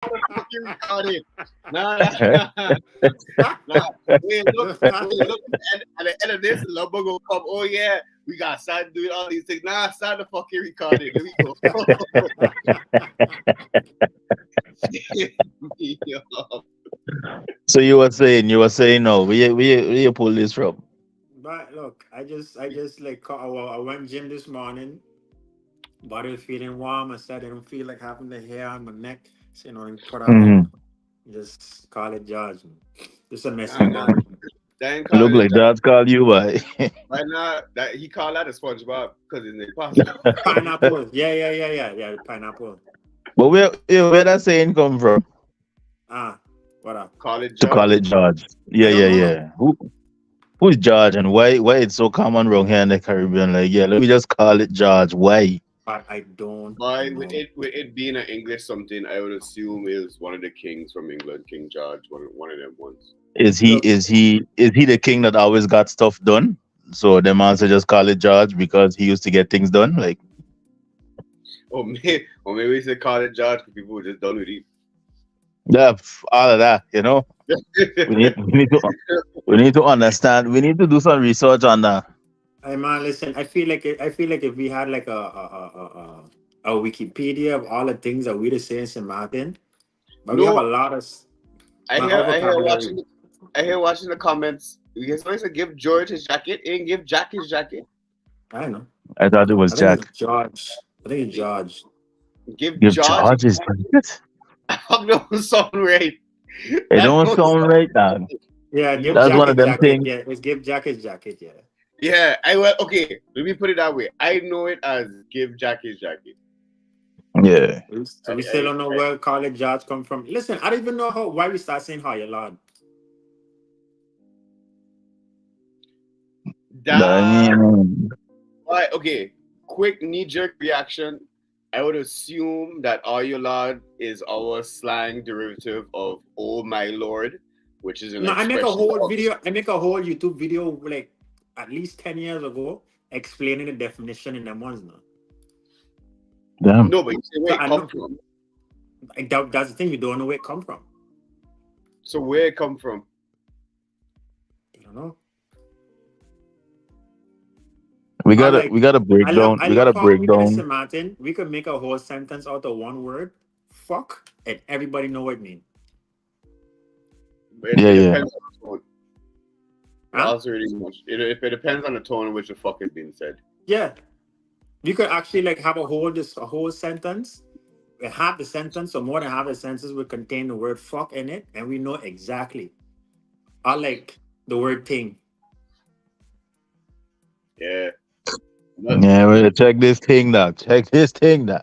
fucking recording. Nah, nah, nah. Wait, look. At the end of this, Lumber gonna come. Oh yeah, we got started doing all these things. Nah, start the fucking recording. Here we go. Yo. So you were saying no. Where you pull this from? But look, I just like I went gym this morning. Body was feeling warm. I said I don't feel like having the hair on my neck. So put out Hmm. just call it George. Just a Nah, messy nah. morning. They ain't Look calling it like that. God's called you by. Right now, that he called that a SpongeBob because it's impossible. Pineapple. Yeah. Pineapple. But where that saying come from? Ah, what up? Call it To call George. it George. I Yeah, don't yeah, know no. yeah. Who's George and why it's so common around here in the Caribbean? Like, yeah, let me just call it George. Why? But I don't But with know. it being an English something, I would assume is one of the kings from England, King George, one of them ones. Is he Look, is he is he the king that always got stuff done? So the man said just call it George because he used to get things done. Like, Or maybe we should call it George because people were just done with yeah, all of that, We need it. we need to we need to understand. We need to do some research on that. hey man, listen. I feel like if we had like a Wikipedia of all the things that we say in St. Martin, but we have a No, lot of I my hear our I hear vocabulary. watching the comments. You guys always say give George his jacket and give Jack his jacket. I don't know. I thought it I was think it's Jack. George. I think it's George. Give Give George his George his jacket. jacket. Fuck no sound right. It That don't don't sound sound right, dog. Yeah, give That's no. one of jacket them jacket. things. Yeah, it's give jacket jacket. Yeah. Yeah, I well okay. Let me put it that way. I know it as give Jack his jacket. Yeah. So we still don't know where college George come from. Listen, I don't even know how why we start saying hi, Lord. I That mean, why okay. Quick knee jerk reaction. I would assume that "Are you lord" is our slang derivative of "Oh my lord," which is an No, I make a expression whole of video. I make a whole YouTube video like at least 10 years ago explaining the definition in them ones now. damn. no, but you say So where it I come know from. like, that's the thing. You don't know where it come from. So where it come from? You don't know. We I gotta like. we gotta break I love. down. I We love gotta how break even in down. St. Martin we could make a whole sentence out of one word, fuck, and everybody know what it means. Yeah, It yeah. depends on the tone. Huh? Also, really much. It depends on the tone in which the fuck is being said. Yeah. We could actually like have a whole sentence. Half the sentence or more than half the sentence would contain the word fuck in it, and we know exactly. I like the word thing. Yeah. Not, Yeah, well, check this thing, dog. Check this thing, dog.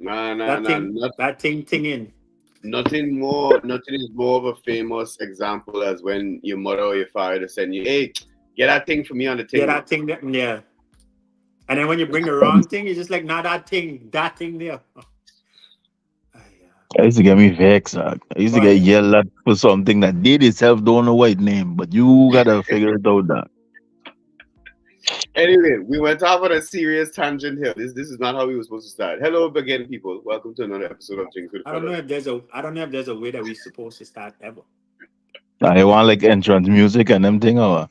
nah, nah, That nah. thing, that thing in. Nothing more. Nothing is more of a famous example as when your mother or your father send you, "Hey, get that thing for me on the Yeah, thing." that thing there. Yeah. And then when you bring the wrong thing, you're just like, nah, that thing there. Ah, yeah. I used to get me vexed, dog. I used to get But yelled at for something that did itself don't know what name, but you gotta figure it out, dog. Anyway, we went off on a serious tangent here. This is not how we were supposed to start. Hello again, people. Welcome to another episode of Jinx with Fellas. I don't know if there's a way that we're supposed to start ever. I want like entrance music and them thing, or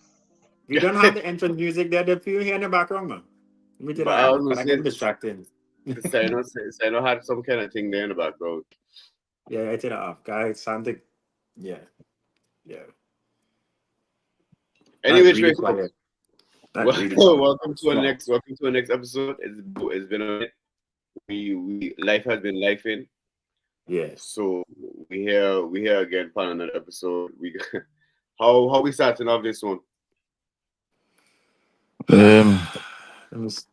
We don't have the entrance music there. The few here in the background, man. Let me turn But that I off was because gonna I say get distracted. Sino had some kind of thing there in the background. Yeah, I turn that off. Guys, something. Yeah, yeah. Any That's which really way, folks. quiet. That's really quiet. Welcome to our next episode. It's been a minute. We life has been lifing. Yes. So we here again for another episode. We how we starting off this one? um, Let me s-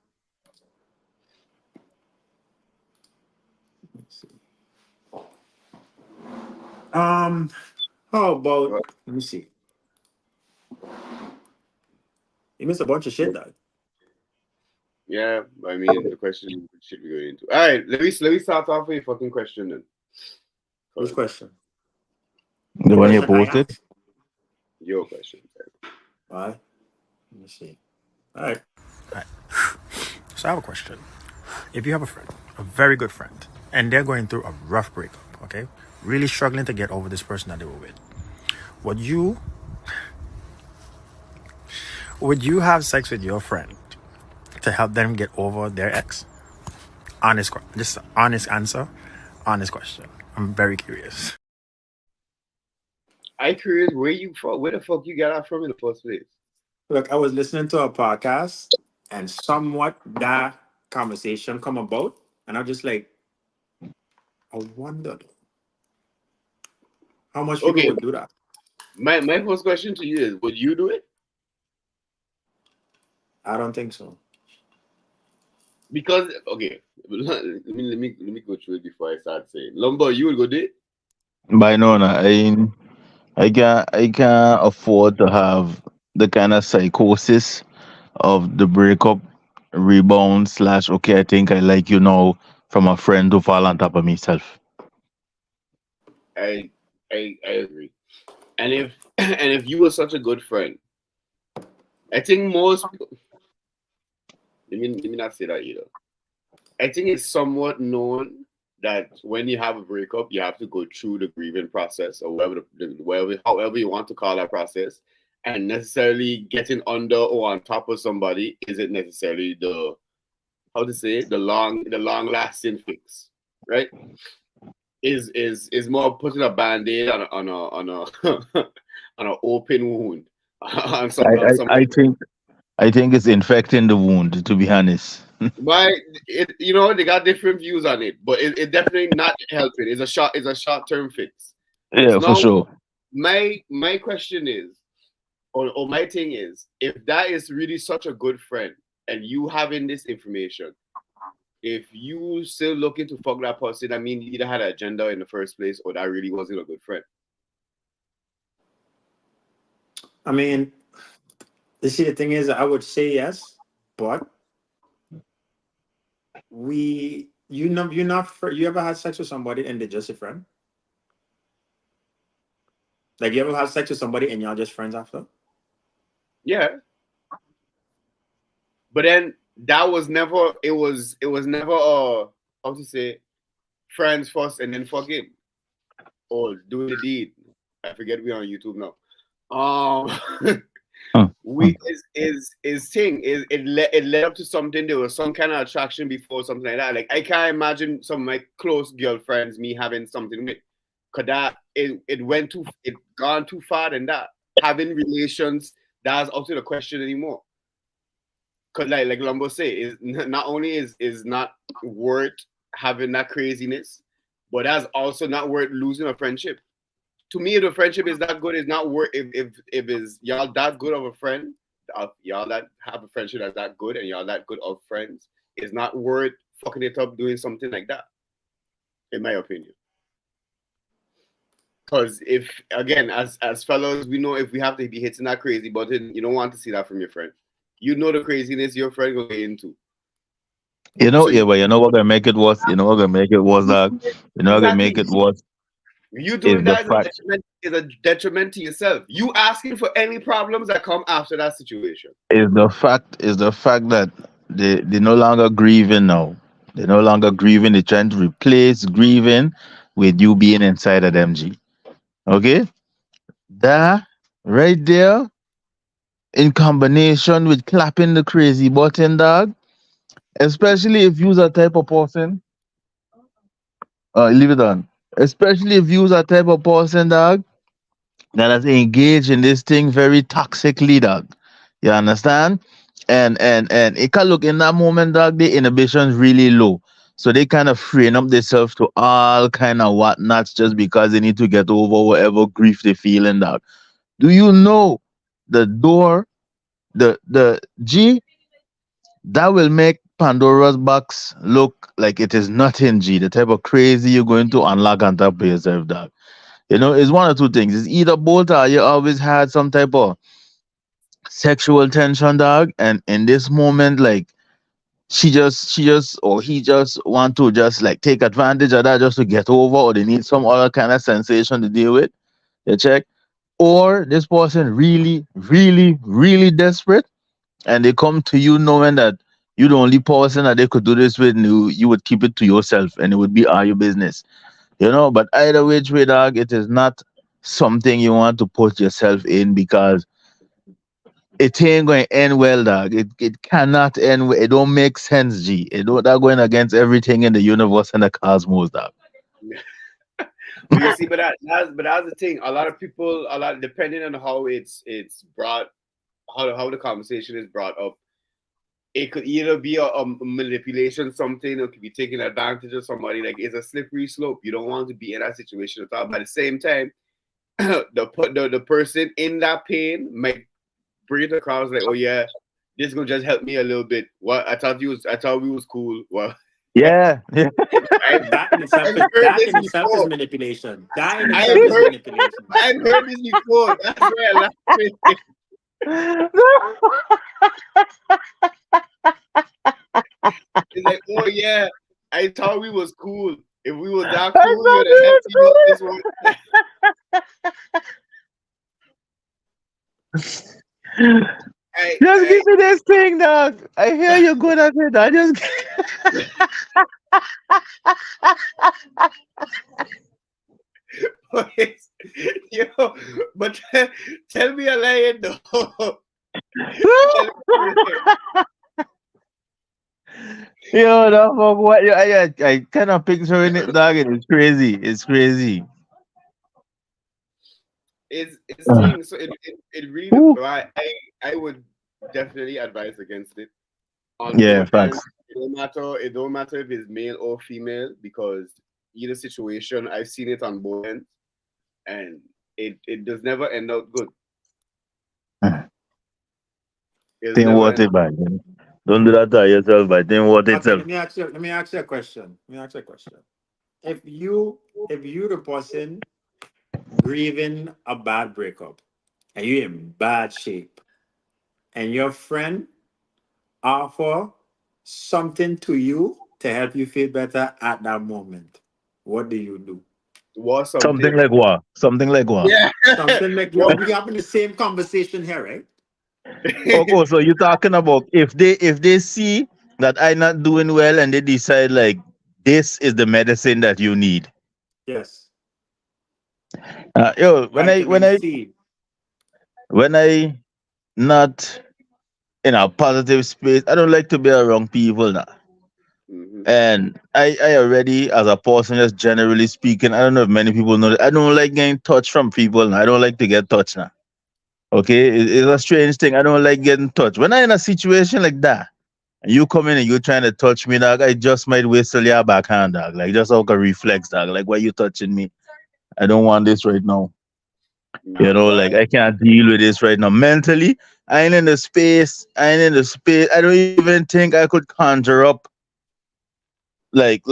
let me see. Um, how about let me see. You missed a bunch of shit, though. Yeah, I mean the question should be going into. All right, let me start off with a fucking question then. Which 'Cause question? the The one you question I posted. asked. your question. Why? Let me see. All right. All right. So I have a question. If you have a friend, a very good friend, and they're going through a rough breakup, okay? really struggling to get over this person that they were with, would you have sex with your friend to help them get over their ex? Just honest answer, honest question. I'm very curious. I curious where the fuck you got that from in the first place? Look, I was listening to a podcast and somewhat that conversation come about, and I'm just like, I wondered how much people Okay, would do that. my first question to you is, would you do it? I don't think so. Because okay, let me go through it before I start saying. Lumber, you would go do it? By no, no, I can't afford to have the kind of psychosis of the breakup, rebound slash. Okay, I think I like you now from a friend to fall on top of myself. I agree. And if and if you were such a good friend, I think most people. Let me not say that either. I think it's somewhat known that when you have a breakup, you have to go through the grieving process or however you want to call that process. And necessarily getting under or on top of somebody isn't necessarily the how to say it, the long lasting fix, right? Is more putting a band-aid on a on an open wound on I, some on some. I, I think I think it's infecting the wound. To be honest. But they got different views on it, but it definitely not helping. It's a short term fix. So Yeah, for now sure. my question is, or my thing is, if that is really such a good friend and you having this information, if you still looking to fuck that person, I mean, you either had an agenda in the first place or that really wasn't a good friend. I mean, you see, the thing is, I would say yes, but you ever had sex with somebody and they're just a friend? Like, you ever had sex with somebody and y'all just friends after? Yeah, but then that was never. It was never how to say friends first and then fuck him or doing the deed. I forget we on YouTube now. Mm, We mm. is thing is it led up to something. There was some kind of attraction before something like that. Like I can't imagine some of my close girlfriends me having something with. Cause that it gone too far than that. Having relations that's out of the question anymore. Cause like Lumbo say is not only is not worth having that craziness, but that's also not worth losing a friendship. To me, if the friendship is that good, it's not worth if is y'all that good of a friend, y'all that have a friendship that's that good and y'all that good of friends, it's not worth fucking it up doing something like that, in my opinion. Because if again, as fellows, we know if we have to be hitting that crazy button, you don't want to see that from your friend. You know the craziness your friend will get into. So Yeah, but you know what gonna make it worse? You know what gonna make it worse, dog? You know what gonna make exactly, it worse you is doing the that fact is a detriment to yourself. You asking for any problems that come after that situation. is the fact that they no longer grieving now. They're no longer grieving. They're trying to replace grieving with you being inside of them. G. Okay, that right there in combination with clapping the crazy button, dog. Especially if you're a type of person. Leave it on. Especially if you're a type of person, dog, that has engaged in this thing very toxically, dog. You understand? And it can look in that moment, dog, the inhibition's really low. So they kind of freeing up themselves to all kind of whatnots just because they need to get over whatever grief they feeling, dog. Do you know the door, the G that will make Pandora's box look like it is nothing, G. The type of crazy you're going to unlock on top of yourself, dog. It's one or two things. It's either both or you always had some type of sexual tension, dog, and in this moment, like she just or he just want to just like take advantage of that just to get over, or they need some other kind of sensation to deal with. You check, or this person really, really, really desperate, and they come to you knowing that you're the only person that they could do this with, and you would keep it to yourself, and it would be all your business. But either which way, dog, it is not something you want to put yourself in because it ain't going to end well, dog. It cannot end well. It don't make sense, G. It don't that going against everything in the universe and the cosmos, dog. But you see, but that's the thing. A lot of people, depending on how it's brought, how the conversation is brought up, it could either be a manipulation, something, or it could be taking advantage of somebody. Like it's a slippery slope. You don't want to be in that situation at all. But at the same time, the person in that pain might bring it across like, oh yeah, this is gonna just help me a little bit. What I thought we was cool. Well, Yeah, yeah. That in itself I've is heard that this in itself is before. manipulation. That in I've itself is heard manipulation. I've heard this before. That's why I laugh. It's like, oh yeah, I thought we was cool. If we was that I cool, you thought would have it helped was me out this one. cool. I, Just I, give me this thing, dog. I hear you good at it. I just yo, but tell me a lie though. Tell me a lie. Yo, the fuck what I kind of picturing it, dog. And it's crazy. It's crazy. It's things. So it really. Ooh. I would definitely advise against it on Yeah, both facts. ends. It don't matter if it's male or female because either situation I've seen it on both ends, and it does never end out good. It's Think never what end. it, man. Don't do that to yourself, but think what Okay, itself. let me ask you a question. Let me ask you a question. If you the person grieving a bad breakup and you in bad shape and your friend offer something to you to help you feel better at that moment, what do you do? Was Something something. like what? Something like what? Yeah. Something like What? we having the same conversation here, right? Oh, so you talking about if they see that I not doing well and they decide like this is the medicine that you need. Yes. Yo, when I when Vitamin I C. when I not in a positive space, I don't like to be around people now. Mhm. And I already, as a person, just generally speaking, I don't know if many people know that I don't like getting touched from people. Now. I don't like to get touched now. Okay, it's a strange thing. I don't like getting touched. When I'm in a situation like that, and you come in and you trying to touch me, dog, I just might whistle your backhand, dog. Like just like a reflex, dog. Like why you touching me? I don't want this right now. Nah, Like but I can't deal with this right now. Mentally, I ain't in the space. I ain't in the space. I don't even think I could conjure up like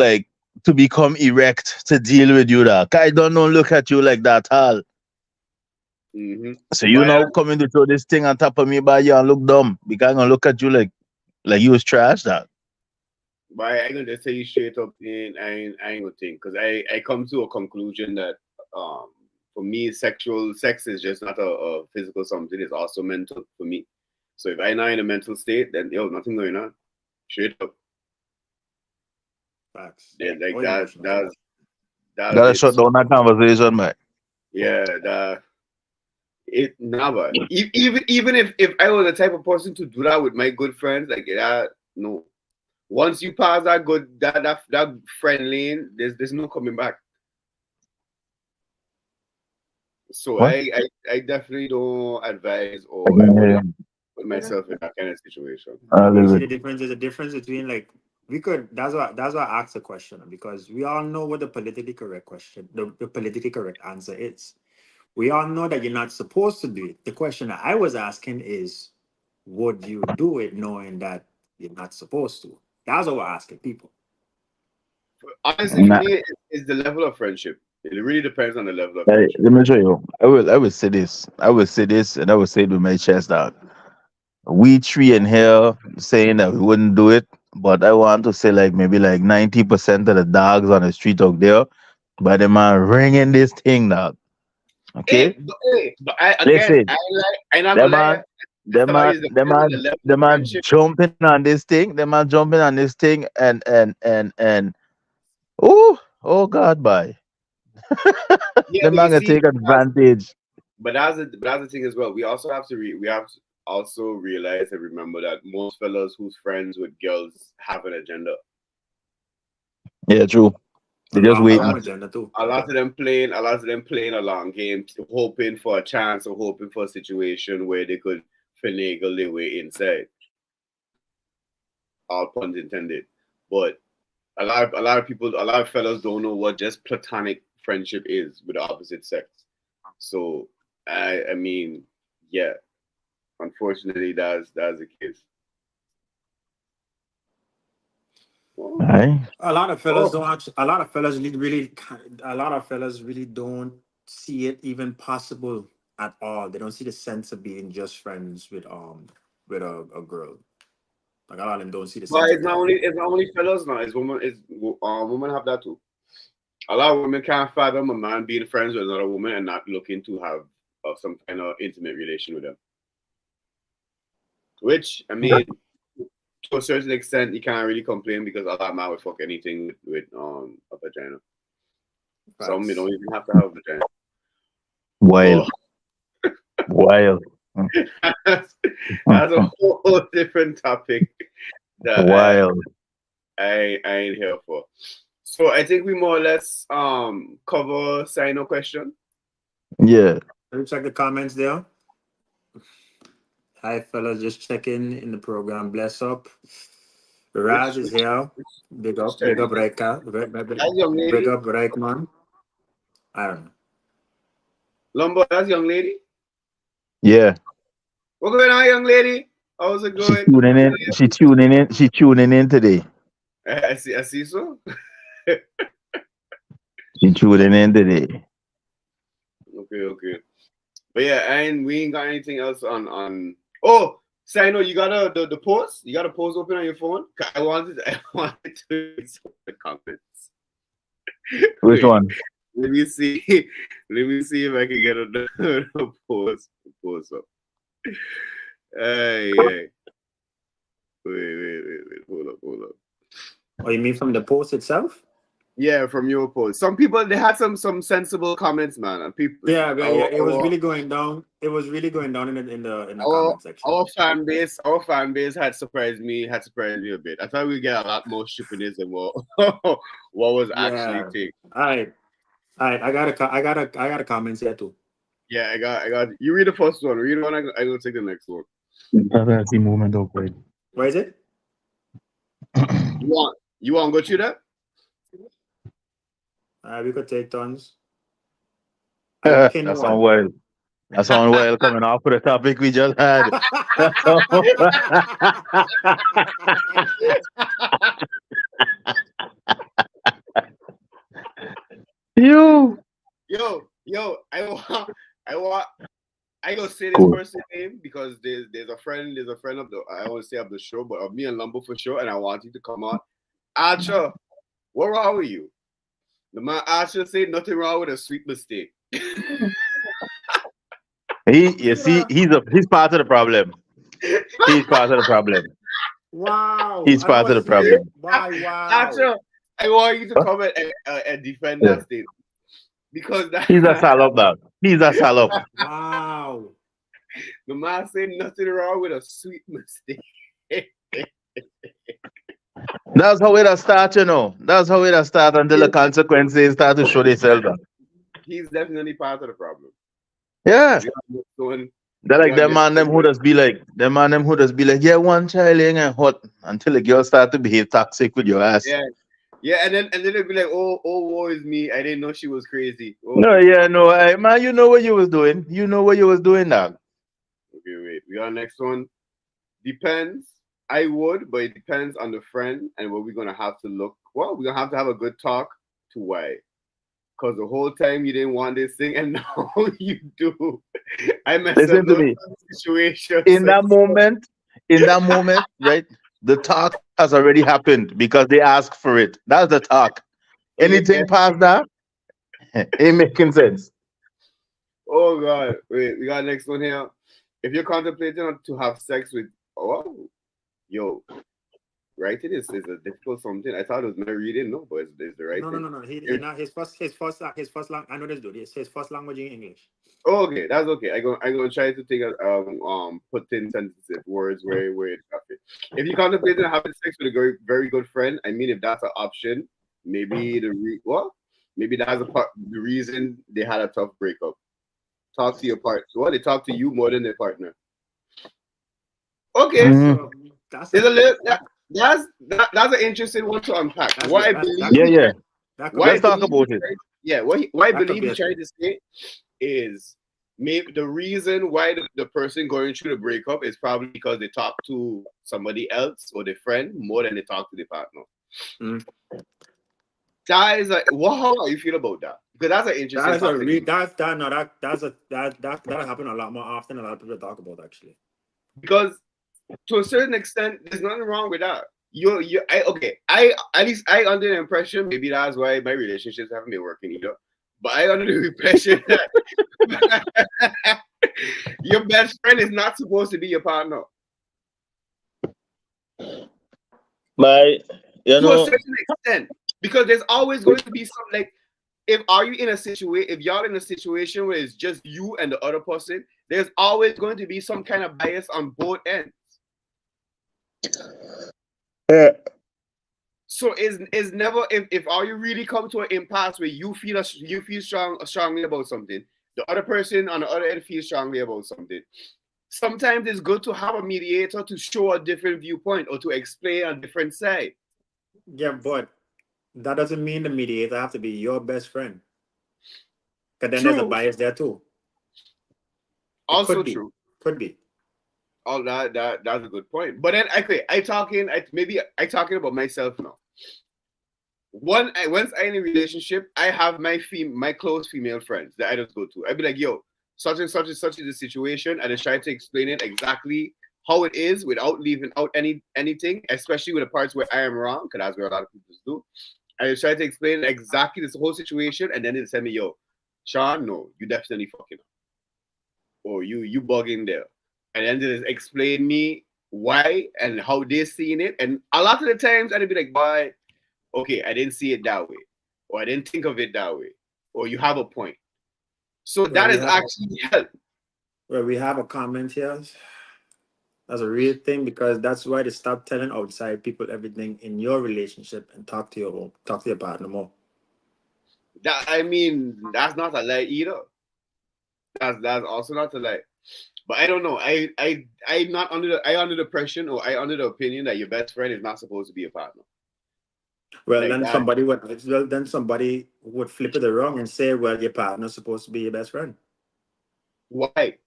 to become erect to deal with you dog. I don't know look at you like that all. mhm. So you But know coming to throw this thing on top of me by you and look dumb because I'm gonna look at you like you was trash dog. I gonna just tell you straight up, and I ain't gonna think because I come to a conclusion that um for me sexual sex is just not a physical something. It's also mental for me. So if I'm not in a mental state, then yo nothing going on. Straight up, Facts. yeah, like Or that emotional. that's Gotta it. shut down that conversation, man. Yeah, that it never. Even if I was the type of person to do that with my good friends, like that, no. Once you pass that good that friend lane, there's no coming back. So What? I definitely don't advise I or I can hear wouldn't you. put myself in that kind of situation. But you see Listen. the difference is the difference between like we could that's why I asked the question because we all know what the politically correct question the politically correct answer is. We all know that you're not supposed to do it. The question that I was asking is, would you do it knowing that you're not supposed to? That's what we're asking people. Honestly, for Nah, me, it's the level of friendship. It really depends on the level of friendship. let me show you. I will say this. I will say this and I will say it with my chest out. We three in here saying that we wouldn't do it, but I want to say like maybe like 90% of the dogs on the street out there, but the man ringing this thing dog. Okay? But I again, Listen, I'm not the gonna lie. man, I the thought man, it the depends on the man, level the of man friendship. jumping on this thing, the man jumping on this thing and oh God, bye. Yeah, The but you man gonna see, take advantage. but that's the thing as well. We also have to we have to also realize and remember that most fellas who's friends with girls have an agenda. Yeah, true. They A just long waiting. term agenda too. A lot of them playing a long game, hoping for a chance or hoping for a situation where they could finagle their way inside. All puns intended. But a lot of people, a lot of fellas don't know what just platonic friendship is with the opposite sex. So I mean, yeah, unfortunately, that's the case. Oh, Aye. A lot of fellas oh, don't actually, a lot of fellas really, a lot of fellas really don't see it even possible at all. They don't see the sense of being just friends with a girl. Like a lot of them don't see the but sense of that. it's not only fellas now. It's women have that too. A lot of women can't fathom a man being friends with another woman and not looking to have some kind of intimate relation with them. Which I mean, to a certain extent, you can't really complain because a lot of men would fuck anything with a vagina. Some you Facts. don't even have to have a vagina. Wild. Oh, Wild. that's a whole different topic that Wild. I ain't here for. So I think we more or less cover Sino question. Yeah. Let me check the comments there. Hi fellas, just checking in the program. Bless up. Raz is here. Big up Reka. That young Big lady, up Reikman. I don't know. Lumbo, that's young lady. Yeah. What's going on, young lady? How's it She going? tuning in. She tuning in. She tuning in today. I see so. She tuning in today. Okay. But yeah, and we ain't got anything else on. Oh, Sino, you got the post? You got a post open on your phone? I wanted to read some of the comments. Which Wait, one? let me see. Let me see if I can get a post up. Hey. Wait. Hold up. Oh, you mean from the post itself? Yeah, from your post. Some people they had some sensible comments, man. And people, Yeah, but yeah, it was really going down. It was really going down in the comment section. our fan base had surprised me a bit. I thought we'd get a lot more shippiness than what what was actually taken. All right. I got a comments here too. Yeah, I got. You read the first one. Read one. I will take the next one. That's the moment of wait. Where is it? You want to go through that? We could take turns. I pinned That's one. on wild. That's on wild coming off of the topic we just had. You. Yo, I gonna say this person's name because there's a friend of the I won't say of the show, but of me and Lumbo for sure, and I want you to come on. Archer, what wrong with you? The man Archer said nothing wrong with a sweet mistake. He's part of the problem. He's part of the problem. Wow. He's part of the problem. Wow. Archer, I want you to come and defend that statement. Because he's a salop dog. He's a salop. Wow. The man said nothing wrong with a sweet mistake. That's how it start, you know. That's how it start until the consequences start to show themselves. He's definitely part of the problem. Yeah. They're like them man them who just be like, yeah, one child ain't hot until the girl start to behave toxic with your ass. Yeah, and then they'll be like, oh, woe is me. I didn't know she was crazy. Oh. No, man, you know what you was doing. You know what you was doing, dog. Okay, wait. We got next one. Depends. I would, but it depends on the friend and what we're gonna have to look. Well, we're gonna have a good talk to why. Because the whole time you didn't want this thing, and now you do. I messed Listen up to me. Situation. In that moment, right? The talk has already happened because they asked for it. That's the talk. Anything past that ain't making sense. Oh God! Wait, we got next one here. If you're contemplating to have sex with, yo, Writing is a difficult something. I thought it was my reading, no, but it's the No, no, writing. no, no. He not his first language. I know this dude. His first language in English. Oh, okay, that's okay. I'm gonna try to think of put in sentences, words where it's happy. If you contemplate on having sex with a very very good friend, I mean, if that's an option, maybe maybe that's the reason they had a tough breakup. Talk to your partner. Well, they talk to you more than their partner. Okay, Mhm. That's there's a little that's an interesting one to unpack. That's What I that, believe, that, Yeah, yeah. that could what be I Let's a talk believe, thing. about it. what I That could believe be he's a trying thing. to say is maybe the reason why the person going through the breakup is probably because they talk to somebody else or their friend more than they talk to their partner. Mm. That is like, how do you feel about that? Because that's an interesting That's a topic. that happen a lot more often. A lot of people talk about actually. Because to a certain extent, there's nothing wrong with that. I at least I under the impression, maybe that's why my relationships haven't been working either. But I under the impression that your best friend is not supposed to be your partner. My, you To a know, certain extent. Because there's always going to be some like if y'all in a situation where it's just you and the other person, there's always going to be some kind of bias on both ends. yeah. So is never if all you really come to an impasse where you feel strongly about something, the other person on the other end feels strongly about something. Sometimes it's good to have a mediator to show a different viewpoint or to explain a different side. Yeah, but that doesn't mean the mediator have to be your best friend. Because then there's a True. bias there too. It Also could be. true. Could be. All that's a good point. But then I talking about myself now. Once I in a relationship, I have my close female friends that I just go to. I'd be like, yo, such and such and such is the situation, and I try to explain it exactly how it is without leaving out anything, especially with the parts where I am wrong, because that's where a lot of people do. I just try to explain exactly this whole situation, and then they tell me, yo, Sean, no, you definitely fucking up. Or you bugging there. And then they just explain me why and how they seen it. And a lot of the times I'd be like, boy, okay, I didn't see it that way, or I didn't think of it that way, or you have a point. So that is actually help. We have a comment here. That's a real thing because that's why they stop telling outside people everything in your relationship and talk to your partner more. That I mean, that's not a lie either. That's also not a lie. But I don't know. I'm not under the pressure or I under the opinion that your best friend is not supposed to be a partner. Well, Like then that. somebody would flip it around and say, well, your partner's supposed to be your best friend. Why?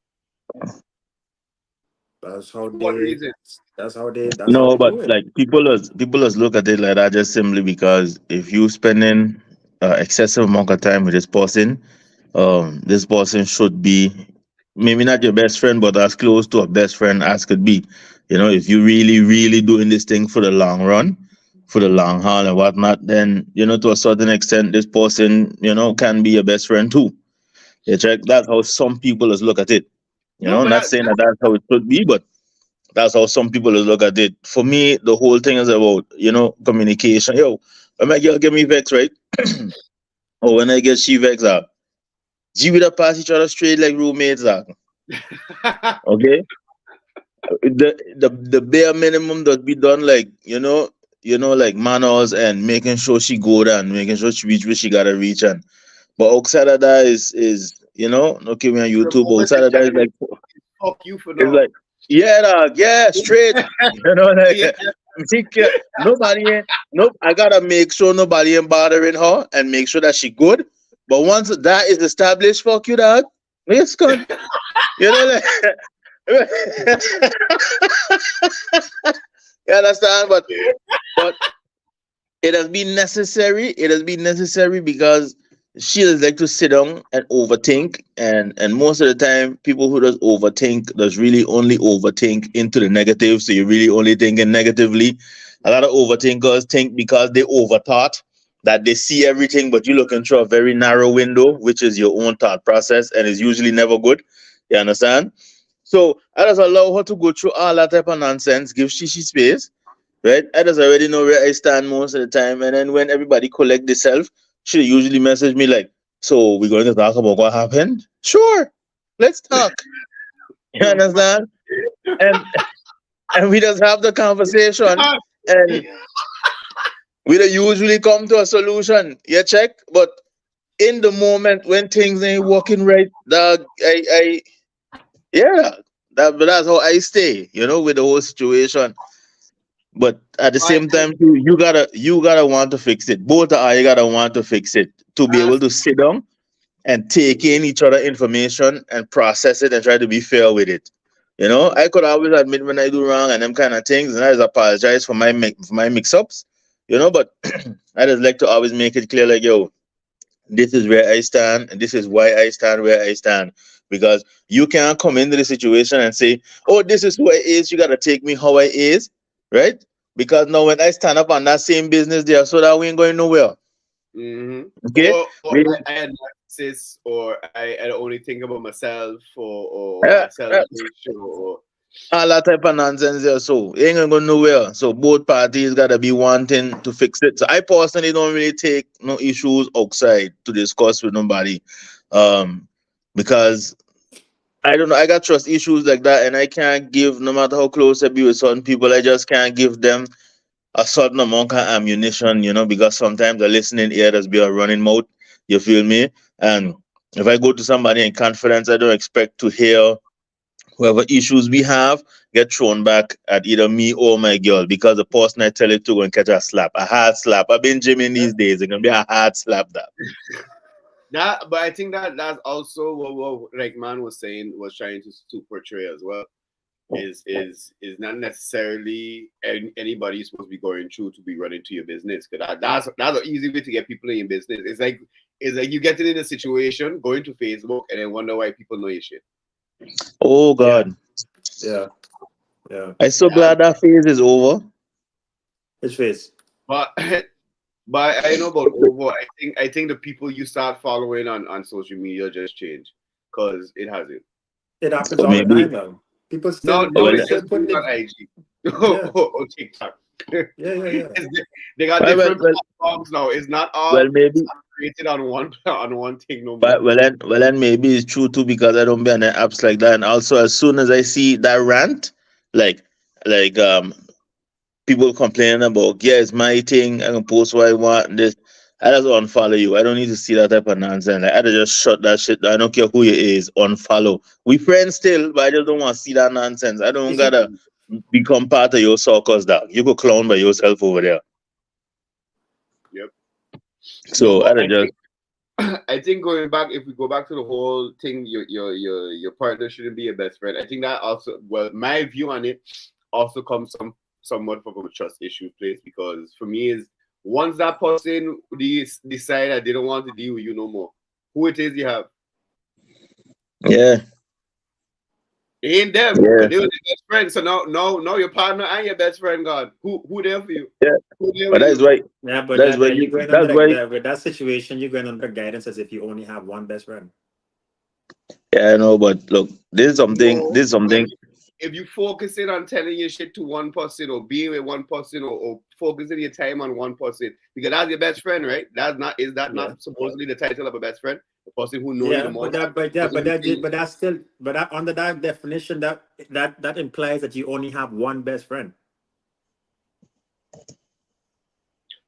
That's how For what they. reason? That's how they No, but do it. like people look at it like that just simply because if you spending excessive amount of time with this person should be maybe not your best friend, but as close to a best friend as could be. You know, if you really, really doing this thing for the long run, for the long haul and whatnot, then to a certain extent, this person, can be your best friend too. You check. That's how some people just look at it. No, but Not saying that that's how it should be, but that's how some people just look at it. For me, the whole thing is about communication. Yo, when my girl give me vex, right? Or when I get she vex, G we don't pass each other straight like roommates, okay? The bare minimum that be done, like like manners and making sure she go there and making sure she reach where she gotta reach. And but outside of that is okay, we on the YouTube. But moment outside of that is like fuck you for it's now. like yeah, dog, yeah, straight. Like Yeah. nobody ain't nope. I gotta make sure nobody ain't bothering her and make sure that she good. But once that is established, fuck you, dog. It's good. Like you understand? But it has been necessary. It has been necessary because she does like to sit down and overthink, and most of the time, people who does overthink does really only overthink into the negative. So you're really only thinking negatively. A lot of overthinkers think because they overthought that they see everything, but you're looking through a very narrow window, which is your own thought process, and is usually never good. You understand? So I just allow her to go through all that type of nonsense, give she space. right? I just already know where I stand most of the time. And then when everybody collect themselves, she usually message me like, "So we're going to talk about what happened? Sure, let's talk." You understand? And we just have the conversation, and we don't usually come to a solution. You check, but in the moment when things ain't working right, dog, yeah, but that's how I stay, with the whole situation. But at the I, same time, too, you gotta want to fix it. Both are you gotta want to fix it to be able to sit down and take in each other information and process it and try to be fair with it. I could always admit when I do wrong and them kind of things, and I just apologize for my mix-ups. But I just like to always make it clear, like, yo, this is where I stand, and this is why I stand where I stand. Because you can't come into the situation and say, "Oh, this is who I is. You gotta take me how I is," right? Because now when I stand up on that same business there, so that we ain't going nowhere. mm-hmm. Okay, Or I had narcissist, or I only think about myself, or Uh, myself, uh, or all that type of nonsense there. So it ain't gonna go nowhere. So both parties gotta be wanting to fix it. So I personally don't really take no issues outside to discuss with nobody, because I don't know. I got trust issues like that, and I can't give, no matter how close I be with certain people, I just can't give them a certain amount of ammunition, because sometimes the listening ear does be a running mouth. You feel me? And if I go to somebody in confidence, I don't expect to hear whoever issues we have get thrown back at either me or my girl, because the person I tell it to go and catch a slap, a hard slap. I've been gymming these days. It's gonna be a hard slap that. but I think that's also what like man was saying, was trying to portray as well. Is not necessarily anybody supposed to be going through to be running to your business. Because that's an easy way to get people in your business. It's like you get in a situation, going to Facebook, and then wonder why people know your shit. Oh God. Yeah. I'm so glad that phase is over. Which phase? But I know about over. I think the people you start following on social media just change, because it hasn't. It happens So all the maybe. time though. People No, still it's still just putting on it. IG Yeah. or TikTok. Yeah. They got Well, different platforms now. It's not all maybe. created on one thing no more. But then maybe it's true too, because I don't be on the apps like that. And also, as soon as I see that rant, like like people complaining about, yeah, it's my thing, I can post what I want and this, I just unfollow you. I don't need to see that type of nonsense. Like, I just shut that shit down. I don't care who you is, unfollow. We friends still, but I just don't want to see that nonsense. I don't gotta become part of your circus, dog. You go clown by yourself over there. Yep. So No, I just I think going back, if we go back to the whole thing, your partner shouldn't be your best friend. I think that also, well, my view on it also comes somewhat from a trust issue place, because for me is, once that person decide that they don't want to deal with you no more, who it is you have, yeah. it ain't them, Yeah. because they were your best friend. So now your partner and your best friend gone. Who there for you? Yeah. Who there But with that's you? right. Yeah, but That's why you're going that's under why with that situation, you're going under guidance as if you only have one best friend. yeah, I know, but look, this is something No, this is something if you focus in on telling your shit to one person, or being with one person, or focusing your time on one person, because that's your best friend, right? Is that Yeah. not supposedly the title of a best friend? The person who knows you Yeah, the most. that's still, that under that definition, that implies that you only have one best friend.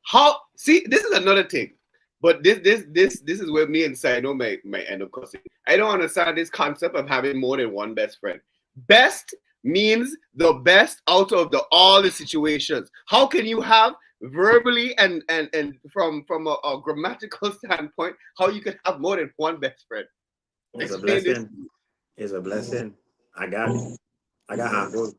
How? See, this is another thing. But this is where me and Sino may end up cussing. I don't understand this concept of having more than one best friend. Best means the best out of all the situations. How can you have verbally and from a grammatical standpoint, how you can have more than one best friend? It's a Explain this. blessing. It's a blessing. I got handled.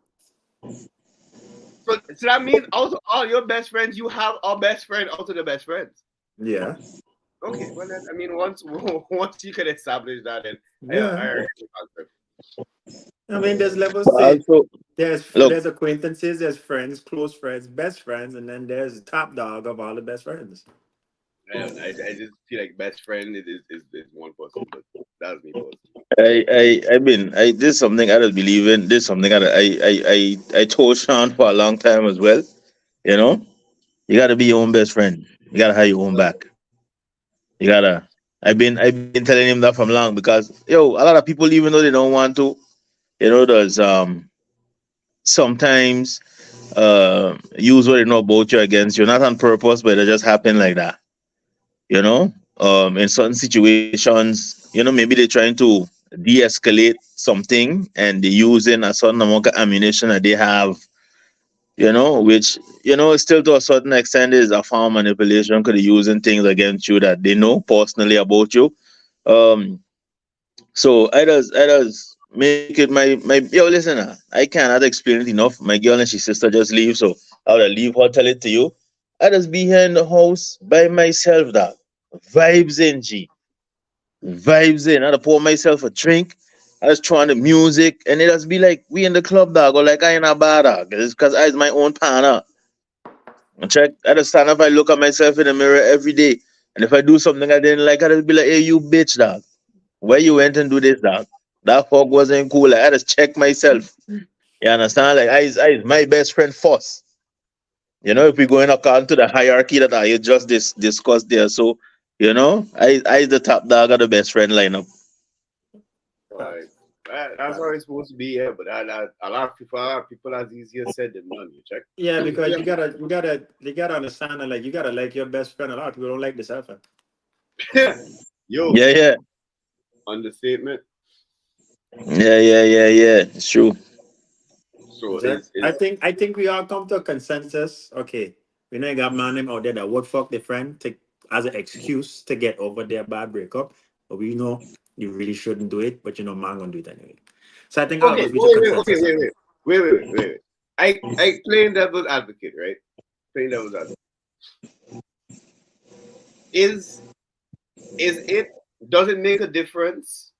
So that means also all your best friends, you have a best friend out of the best friends. Yeah. Okay, well then, I mean, once you can establish that, then Yeah. I heard the concept. I mean, there's levels but to it. also There's look, acquaintances, there's friends, close friends, best friends, and then there's top dog of all the best friends. I just feel like best friend is one person, but that's me. this is something I don't believe in. This is something I told Sean for a long time as well. You know, you gotta be your own best friend. You gotta have your own back. You gotta. I've been telling him that from long because yo, a lot of people even though they don't want to, does sometimes use what they know about you against you, not on purpose, but it just happen like that. You know, in certain situations, maybe they're trying to de-escalate something and they're using a certain amount of ammunition that they have, which, still to a certain extent is a form of manipulation because they're using things against you that they know personally about you. Um, so I does make it my yo listen, I cannot explain it enough. My girl and she sister just leave, so I'll leave her tell it to you. I just be here in the house by myself, dog. Vibes in G. Vibes in. I just pour myself a drink. I just trying the music and it just be like we in the club, dog, or like I in a bar, dog. It's cause I is my own partner. And check. I just stand up, I look at myself in the mirror every day. And if I do something I didn't like, I just be like, hey you bitch, dog. Where you went and do this, dog? That fuck wasn't cool. Like, I just check myself. You understand? Like I is my best friend first. If we go in according to the hierarchy that I just discussed there. So, I is the top dog of the best friend lineup. Like, that's how it's supposed to be, yeah. But a lot of people as easier said than done. You check. Yeah, because you gotta understand that like you gotta like your best friend. A lot of people don't like this effort. Yo, Yeah. understatement. Yeah. It's true. So I think we all come to a consensus. Okay, we know you got man them out there that would fuck their friend to, as an excuse to get over their bad breakup, but we know you really shouldn't do it. But man gonna do it anyway. So I think all of okay. us reach a Okay. consensus. Wait. I playing devil's advocate, right? Playing devil's advocate. Is it does it make a difference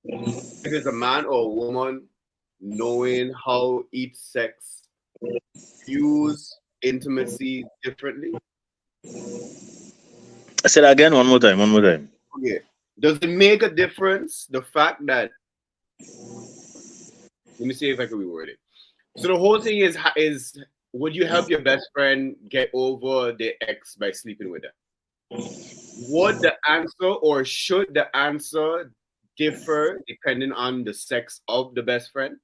if it's a man or a woman knowing how each sex views intimacy differently? I said again one more time. Okay. Does it make a difference the fact that let me see if I can reword it. So the whole thing is would you help your best friend get over their ex by sleeping with them? Would the answer or should the answer differ depending on the sex of the best friend?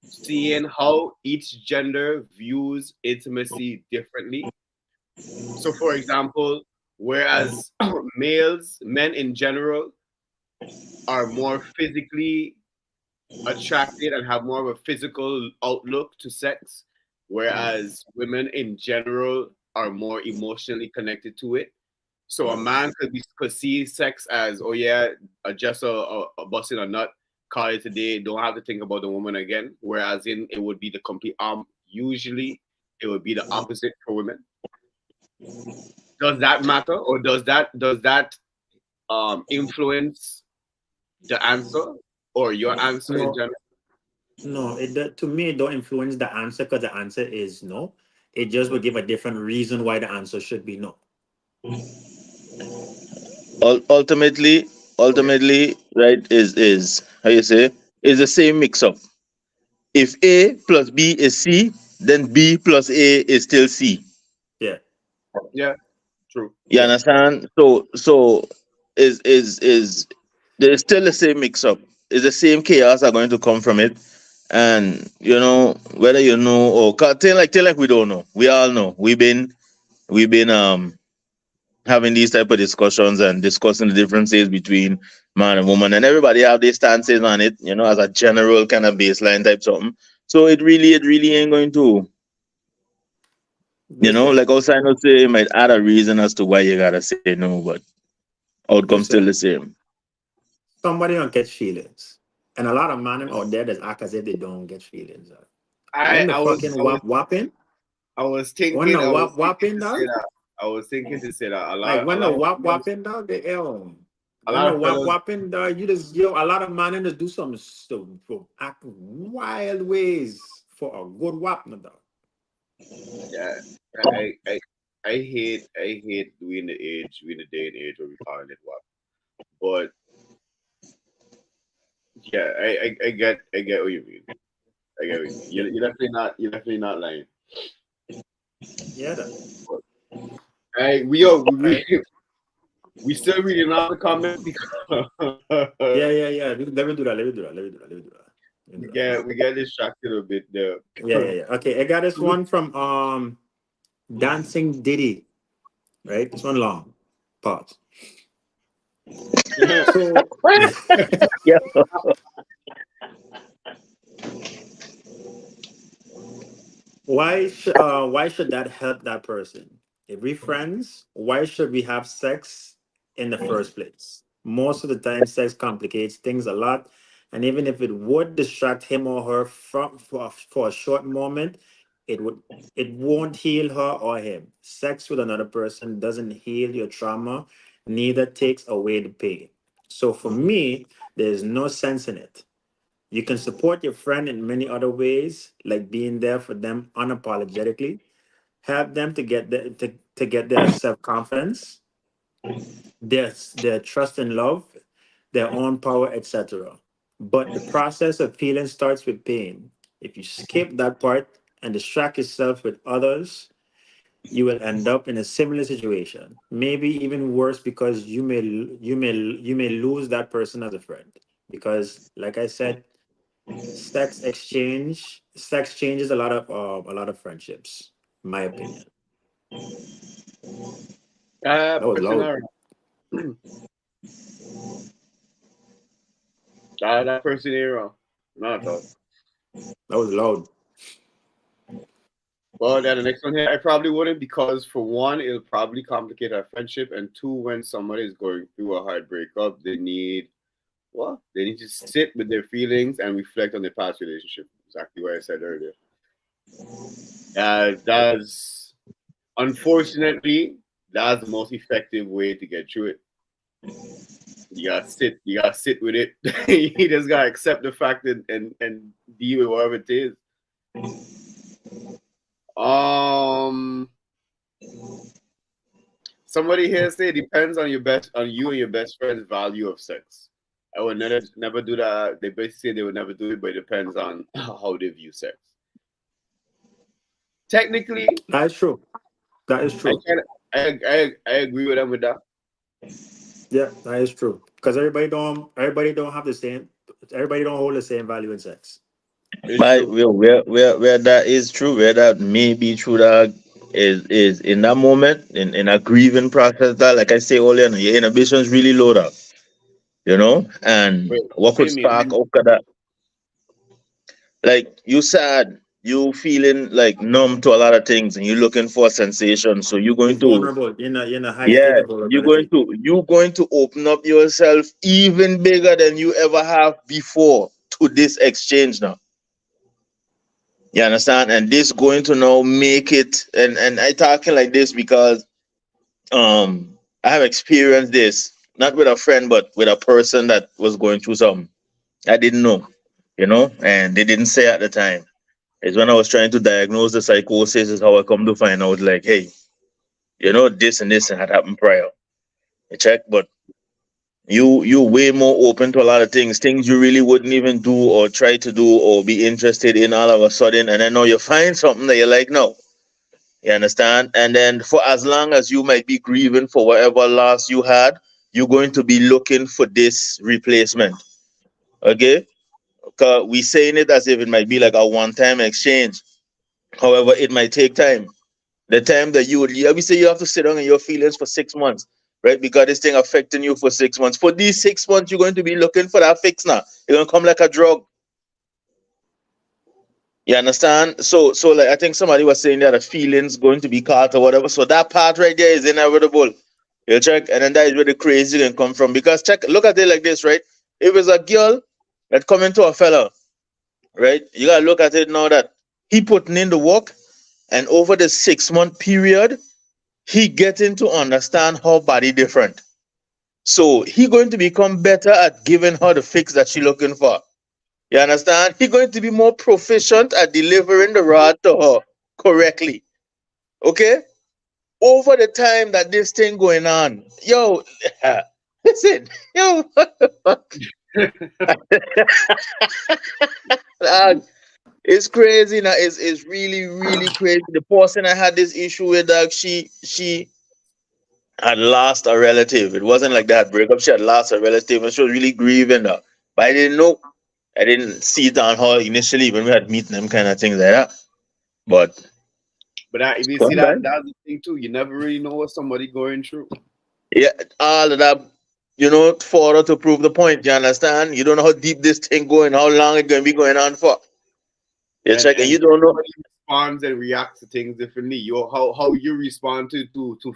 Seeing how each gender views intimacy differently. So, for example, whereas men in general are more physically attracted and have more of a physical outlook to sex, whereas women in general are more emotionally connected to it. So a man could see sex as, oh yeah, just a busting a nut, call it a day, don't have to think about the woman again. Whereas it would be the complete usually it would be the opposite for women. Does that matter, or does that influence the answer or your answer in No, general? no, to me it don't influence the answer because the answer is no. It just will give a different reason why the answer should be no. Ultimately, Okay. right, is how you say, is the same mix up. If A plus B is C, then B plus A is still C. Yeah, Yeah. True. You yeah. understand? So is there's still the same mix up. It's the same chaos are going to come from it. And whether you know or tell like we don't know. We all know. We've been having these type of discussions and discussing the differences between man and woman, and everybody have their stances on it, as a general kind of baseline type something. So it really ain't going to, Listen, like also I know say it might add a reason as to why you gotta say no, but outcome still listen. the same. Somebody don't get feelings, and a lot of men out there that act as if they don't get feelings. I When the I was fucking I was whopping, I was when thinking the I was thinking whopping to say dog, that. I was thinking to say that like a when the lot of fellas, whopping dog, they a when lot the of fellas, whopping dog, you just a lot of men just do some stuff, act wild ways for a good whop, no dog. yeah, I hate doing the day and age where we calling it what. But yeah, I get what you mean. I get what you mean. You're definitely not lying. Yeah. Then. Hey, we still reading all the comments because Yeah. Let me do that. we get distracted a bit there. Yeah. Okay, I got this one from Dancing Diddy. Right, this one long. Pause. So Yeah. why should that help that person? If we friends, why should we have sex in the first place? Most of the time, sex complicates things a lot, and even if it would distract him or her for a short moment, it won't heal her or him. Sex with another person doesn't heal your trauma, neither takes away the pain. So for me, there's no sense in it. You can support your friend in many other ways, like being there for them unapologetically, help them to get their self confidence, their trust and love, their own power, etc. But the process of healing starts with pain. If you skip that part and distract yourself with others, you will end up in a similar situation. Maybe even worse because you may lose that person as a friend. Because, like I said, sex changes a lot of friendships. In my opinion. That was loud. That person ain't wrong. Not at all. That was loud. Well, then the next one here, I probably wouldn't because for one, it'll probably complicate our friendship, and two, when somebody is going through a hard breakup, they need to sit with their feelings and reflect on their past relationship. Exactly what I said earlier. That's unfortunately that's the most effective way to get through it. You gotta sit with it. You just gotta accept the fact and deal with whatever it is. Somebody here say it depends on you and your best friend's value of sex. I would never do that. They basically say they would never do it, but it depends on how they view sex. Technically, That is true. That is true. I agree with them with that. Yeah, that is true. Because everybody don't have the same. Everybody don't hold the same value in sex. It's My true. where that is true, where that may be true, that is in that moment in a grieving process, that like I say earlier, your inhibitions really load up, and Wait, what what do could you mean? spark up that, like you sad, you feeling like numb to a lot of things, and you're looking for a sensation, so you're You're going to, vulnerable. You're in a high state yeah, of vulnerability. you're going to open up yourself even bigger than you ever have before to this exchange now. You understand? And this going to now make it, and I talking like this because I have experienced this, not with a friend, but with a person that was going through something. I didn't know, and they didn't say at the time. It's when I was trying to diagnose the psychosis is how I come to find out, like, hey, this and this had happened prior. You check, but you way more open to a lot of things you really wouldn't even do or try to do or be interested in all of a sudden, and then now you find something that you're like, no. You understand? And then for as long as you might be grieving for whatever loss you had, you're going to be looking for this replacement. Okay? Because we saying it as if it might be like a one-time exchange. However, it might take time. The time that we say you have to sit down in your feelings for 6 months, right? Because this thing affecting you for 6 months. For these 6 months, you're going to be looking for that fix now. It's going to come like a drug. You understand? So like I think somebody was saying that a feelings going to be caught or whatever. So that part right there is inevitable. You check, and then that is where the crazy can come from. Because look at it like this, right? If it's a girl that come into a fella, right? You gotta look at it now that he putting in the work, and over the 6 month period, he getting to understand her body different. So he going to become better at giving her the fix that she looking for. You understand? He's going to be more proficient at delivering the rod to her correctly. Okay? Over the time that this thing going on, yo, listen, yo, what the fuck? Dog, It's crazy now. It's really, really crazy. The person I had this issue with, dog, she had lost a relative. It wasn't like that breakup. She had lost a relative and she was really grieving, dog. But I didn't know. I didn't see it on her initially when we had meeting them kind of things like that. But But if you see one that, time, that's the thing too. You never really know what somebody going through. yeah, all of that, for to prove the point. You understand? You don't know how deep this thing going, how long it's gonna be going on for. You check, and And you don't know. everybody responds and reacts to things differently. How you respond to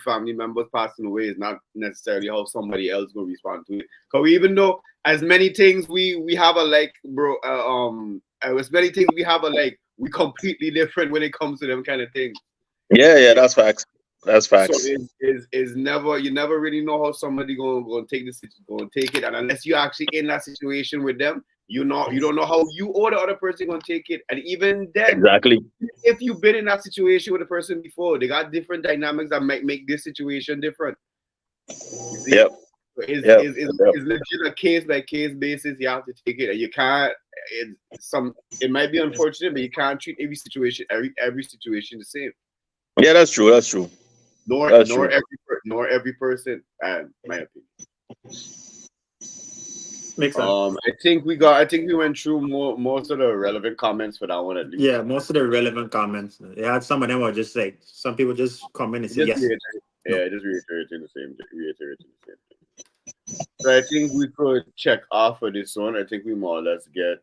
family members passing away is not necessarily how somebody else will respond to it. Because even though as many things we have a like, bro, as many things we have a like, we completely different when it comes to them kind of things. Yeah, that's facts. That's So facts. is never, you never really know how somebody gonna take this, gonna take it, and unless you actually in that situation with them, you don't know how you or the other person gonna take it. And even then, Exactly. if you've been in that situation with a person before, they got different dynamics that might make this situation different. You see, Yep. so Yep. is legit a case by case basis. You have to take it, and you can't. It might be unfortunate, but you can't treat every situation the same. Yeah, that's true. That's true. Nor That's nor true. every person, my opinion. Makes sense. I think we went through most of the relevant comments for that one at least. Yeah, most of the relevant comments. Yeah, some of them were just like some people just comment and say Just yes. No. just reiterating the same thing. So I think we could check off for this one. I think we more or less get.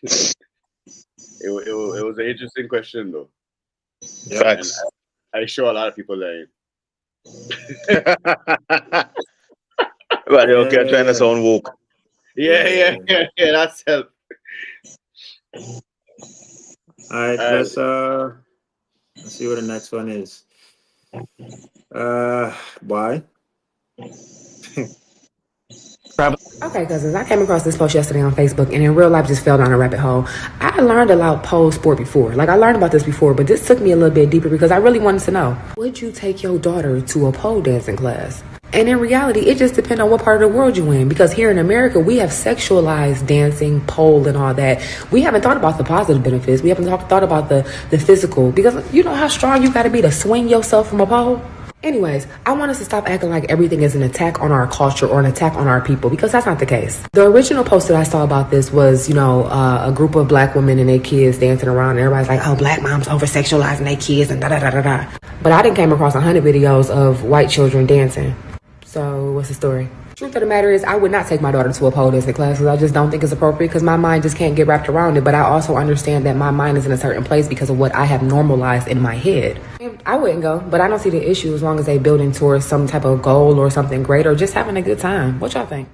It was an interesting question though. Yeah. Facts. I show a lot of people lying. But okay, trying to sound woke. Yeah. That's help. All right, let's see what the next one is. Why? Okay, cousins, I came across this post yesterday on Facebook and in real life just fell down a rabbit hole. I learned about pole sport before. Like, I learned about this before, but this took me a little bit deeper because I really wanted to know, would you take your daughter to a pole dancing class? And in reality, it just depends on what part of the world you're in. Because here in America, we have sexualized dancing, pole, and all that. We haven't thought about the positive benefits. We haven't thought about the physical. Because you know how strong you got to be to swing yourself from a pole? Anyways, I want us to stop acting like everything is an attack on our culture or an attack on our people, because that's not the case. The original post that I saw about this was, a group of black women and their kids dancing around, and everybody's like, oh, black moms over-sexualizing their kids and da-da-da-da-da. But I didn't came across 100 videos of white children dancing. So what's the story? Truth of the matter is, I would not take my daughter to a pole dancing class because I just don't think it's appropriate, because my mind just can't get wrapped around it. But I also understand that my mind is in a certain place because of what I have normalized in my head. I wouldn't go, but I don't see the issue as long as they building towards some type of goal or something great or just having a good time. What y'all think?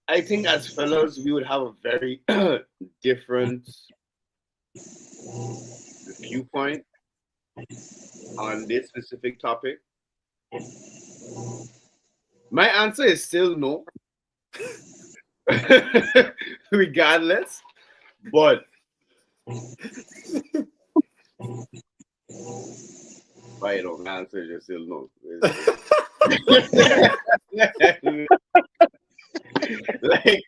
I think as fellows, we would have a very different viewpoint on this specific topic. My answer is still no, regardless. But I don't answer is still no. Like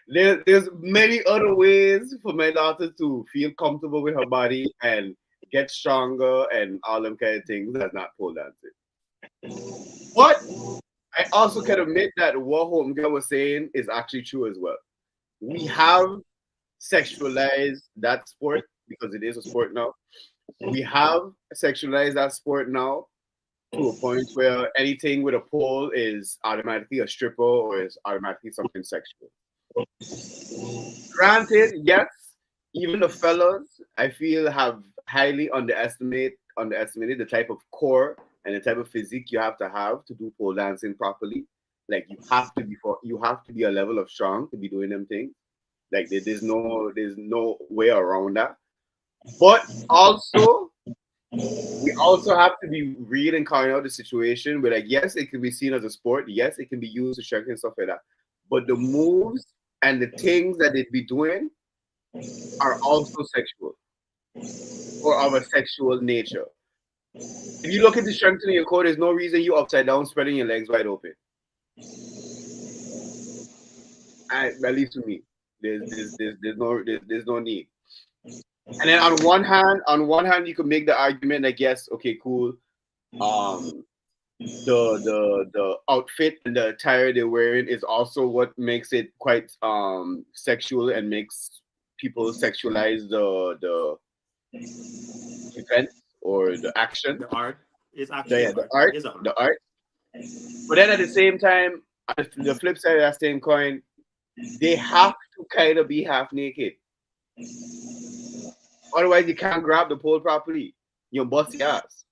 there's many other ways for my daughter to feel comfortable with her body and get stronger and all them kind of things. That's not pole dancing. But I also can admit that what Homegirl was saying is actually true as well. We have sexualized that sport because it is a sport now. We have sexualized that sport now to a point where anything with a pole is automatically a stripper or is automatically something sexual. Granted, yes, even the fellas I feel have highly underestimated the type of core and the type of physique you have to do pole dancing properly. Like you have to be a level of strong to be doing them things. Like there's no way around that. But also we also have to be real and calling out the situation where, like, yes, it can be seen as a sport. Yes, it can be used to strengthen and stuff like that. But the moves and the things that they'd be doing are also sexual or of a sexual nature. If you look into strengthening your core, there's no reason you upside down, spreading your legs wide open. At least to me, there's no need. And then on one hand, you could make the argument that yes, okay, cool. The outfit and the attire they're wearing is also what makes it quite sexual and makes people sexualize the event or the action. The art is actually The art. But then at the same time, on the flip side of that same coin, they have to kind of be half naked. Otherwise, you can't grab the pole properly. You'll bust your ass.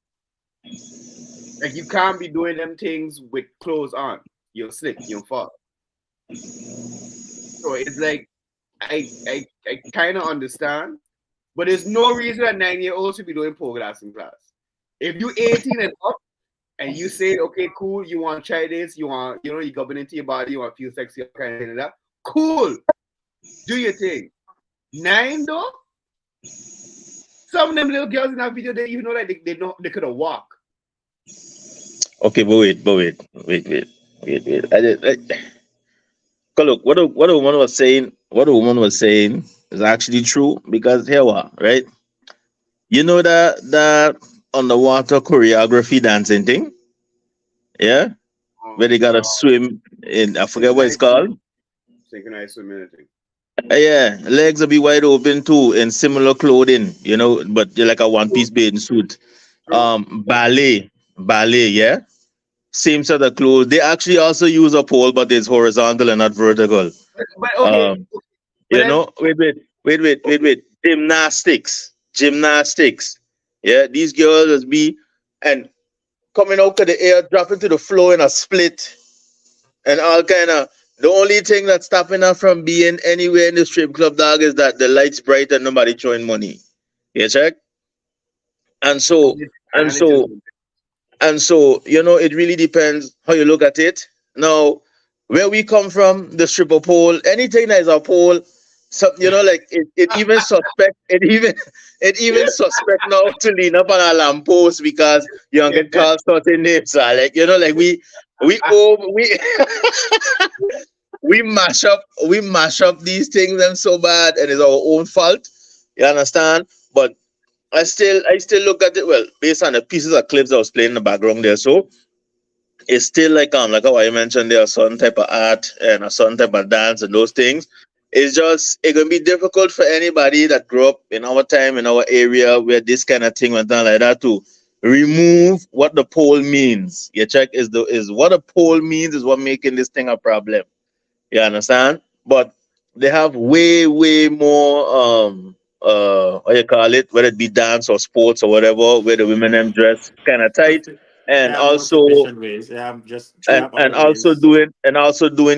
Like, you can't be doing them things with clothes on. You'll slip, you'll fall. So it's like, I kind of understand, but there's no reason a 9-year-old should be doing pole dancing class. If you 18 and up, and you say, okay, cool, you want to try this, you want, you govern into your body, you want to feel sexy, kind of thing like that. Cool. Do your thing. 9 though? Some of them little girls in that video, they even know that they could have walked. Okay, but wait. Look, what the woman was saying is actually true, because here what, right? You know that underwater choreography dancing thing? Yeah? Where they gotta swim in, I forget what it's called. Synchronized swimming thing. Yeah, legs will be wide open too in similar clothing, but you're like a one-piece bathing suit. Ballet, yeah? Same set of clothes. They actually also use a pole, but it's horizontal and not vertical. But okay. Wait. Gymnastics. Yeah, these girls just be and coming out to the air, dropping to the floor in a split, and all kind of. The only thing that's stopping her from being anywhere in the strip club, dog, is that the lights bright and nobody throwing money. You check? And so, it really depends how you look at it. Now, where we come from, the stripper pole, anything that is a pole, so, like it even suspect now to lean up on a lamppost because you don't get called certain names. So like we we mash up these things and so bad, and it's our own fault. You understand? But I still look at it, well, based on the pieces of clips I was playing in the background there. So it's still like how I mentioned, there are certain type of art and a certain type of dance and those things. It's gonna be difficult for anybody that grew up in our time, in our area, where this kind of thing went down like that, to remove what the pole means. You check, is what a pole means is what making this thing a problem. You understand? But they have way more what you call it, whether it be dance or sports or whatever, where the women them dress kind of tight, and also ways. also doing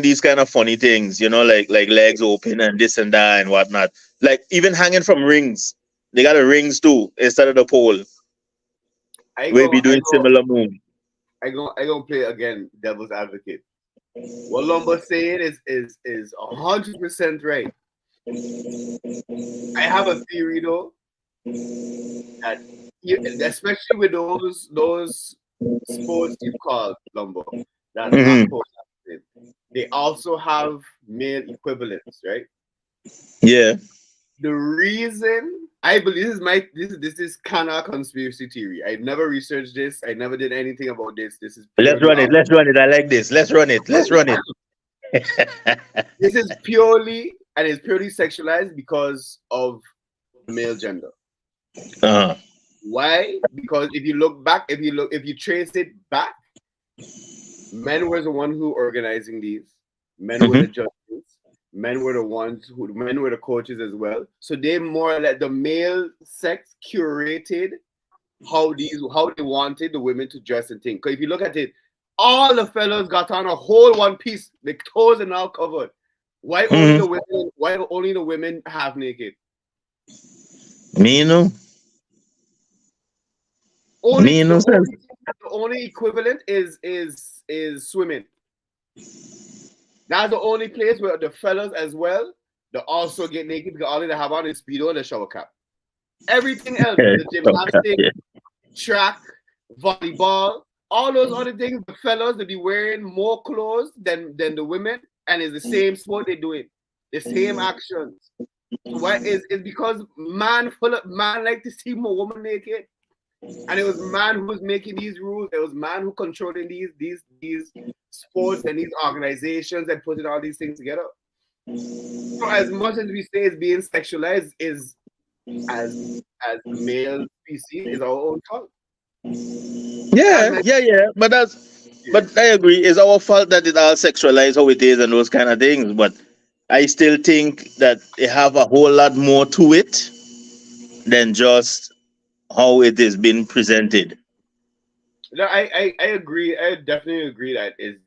these kind of funny things, like legs open and this and that and whatnot. Like even hanging from rings, they got the rings too instead of the pole. We'll be doing similar moves. I gonna play again, devil's advocate. What Lumber's saying is 100% right. I have a theory though, that especially with those sports you call Lumber, that's not positive, they also have male equivalents, right? Yeah. The reason I believe this is kind of a conspiracy theory. I've never researched this. I never did anything about this. This is let's run it. I like this. Let's run it. This is purely sexualized because of the male gender. Why? Because if you trace it back, men were the one who organizing these. Men were the judges. Men were the coaches as well. So they more or less, the male sex curated how they wanted the women to dress and think. Because if you look at it, all the fellas got on a whole one piece. The toes are now covered. Why only the women half naked? Me no. The only equivalent is swimming. That's the only place where the fellas as well, they also get naked because all they have on is speedo and a shower cap. Everything else, the gymnastics, track, volleyball, all those other things. The fellas they be wearing more clothes than the women, and it's the same sport they doing, the same actions. So why is it's because man like to see more woman naked, and it was man who was making these rules. It was man who controlling these sports and these organizations and putting all these things together. So as much as we say it's being sexualized, is as male species is our own fault. Yeah. But I agree. It's our fault that it all sexualized how it is and those kind of things. But I still think that it have a whole lot more to it than just how it is being presented. No, I agree. I definitely agree that is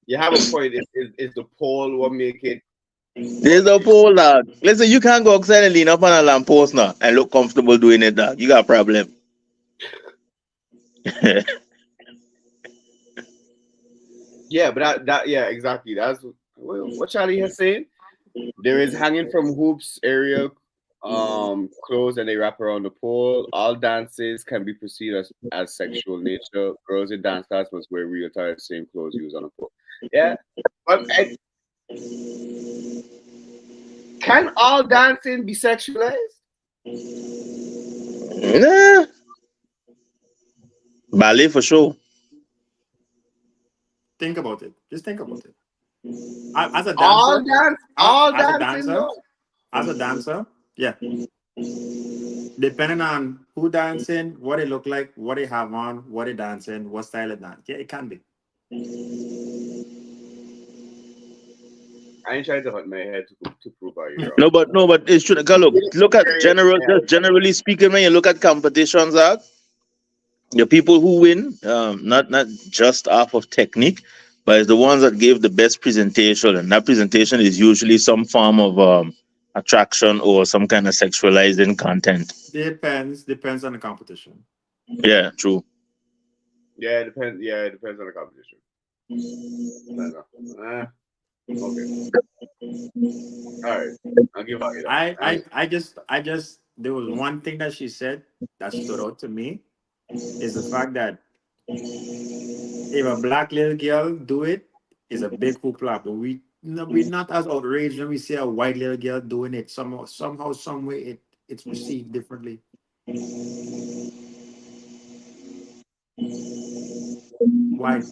you have a point. Is the pole what make it? There's a pole, dog. Listen, you can't go outside and lean up on a lamppost now and look comfortable doing it, dog. You got a problem. Yeah, but that yeah, exactly. That's what Charlie has saying. There is hanging from hoops area, clothes and they wrap around the pole. All dances can be perceived as sexual nature. Girls in dance class must wear real attire, same clothes used on a pole. Yeah, but can all dancing be sexualized? Nah, ballet for sure. Think about it. Just think about it. As a All dancer, dancing, no. as a dancer, yeah. Depending on who dancing, what it look like, what they have on, what they dancing, what style of dance. Yeah, it can be. I ain't trying to hurt my head to prove out you're No, but it's true. Look at just generally speaking, when you look at competitions, the people who win, not just off of technique, but it's the ones that gave the best presentation, and that presentation is usually some form of attraction or some kind of sexualizing content. Depends on the competition. Yeah, true. Yeah, it depends. Yeah, it depends on the competition. Okay. All right. I'll give out that. I just there was one thing that she said that stood out to me is the fact that if a black little girl do it, is a big hoopla. But we're not as outraged when we see a white little girl doing it. Somehow, some way, it's received differently. Why?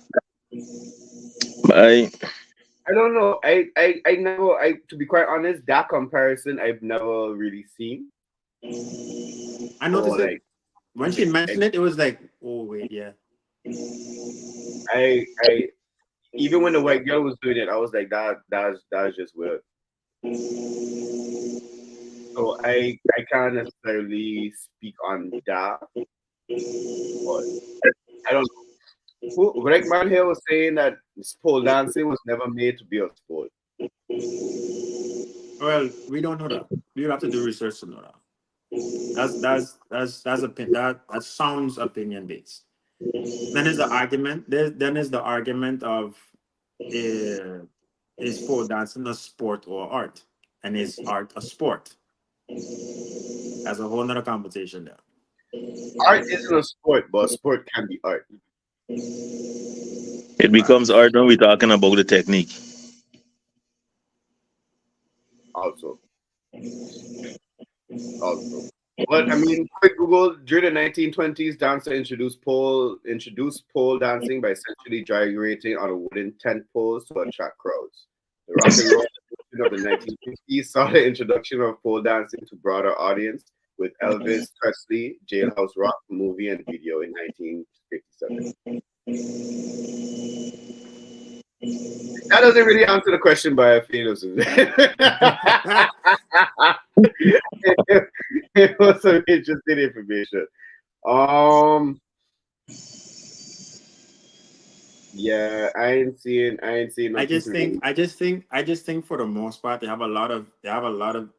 I don't know. I never. To be quite honest, that comparison I've never really seen. I noticed Or it when she mentioned it. It was like, oh wait, yeah. I even when the white girl was doing it, I was like, that's just weird. So I can't necessarily speak on that, but I don't know. Greg Man here was saying that pole dancing was never made to be a sport. Well, we don't know that. We have to do research to know that. That sounds opinion based. Then is the argument. Then is the argument of is pole dancing a sport or art, and is art a sport? That's a whole nother conversation there. Art isn't a sport, but a sport can be art. It becomes art when we're talking about the technique. Also. But I mean, quick Google, during the 1920s, dancer introduced pole dancing by essentially gyrating on a wooden tent poles to attract crowds. The rock and roll of the 1950s saw the introduction of pole dancing to broader audience with Elvis Presley, Jailhouse Rock movie and video in 1957. That doesn't really answer the question, but I feel it was some interesting information. Yeah, I ain't seeing. I just think for the most part they have a lot of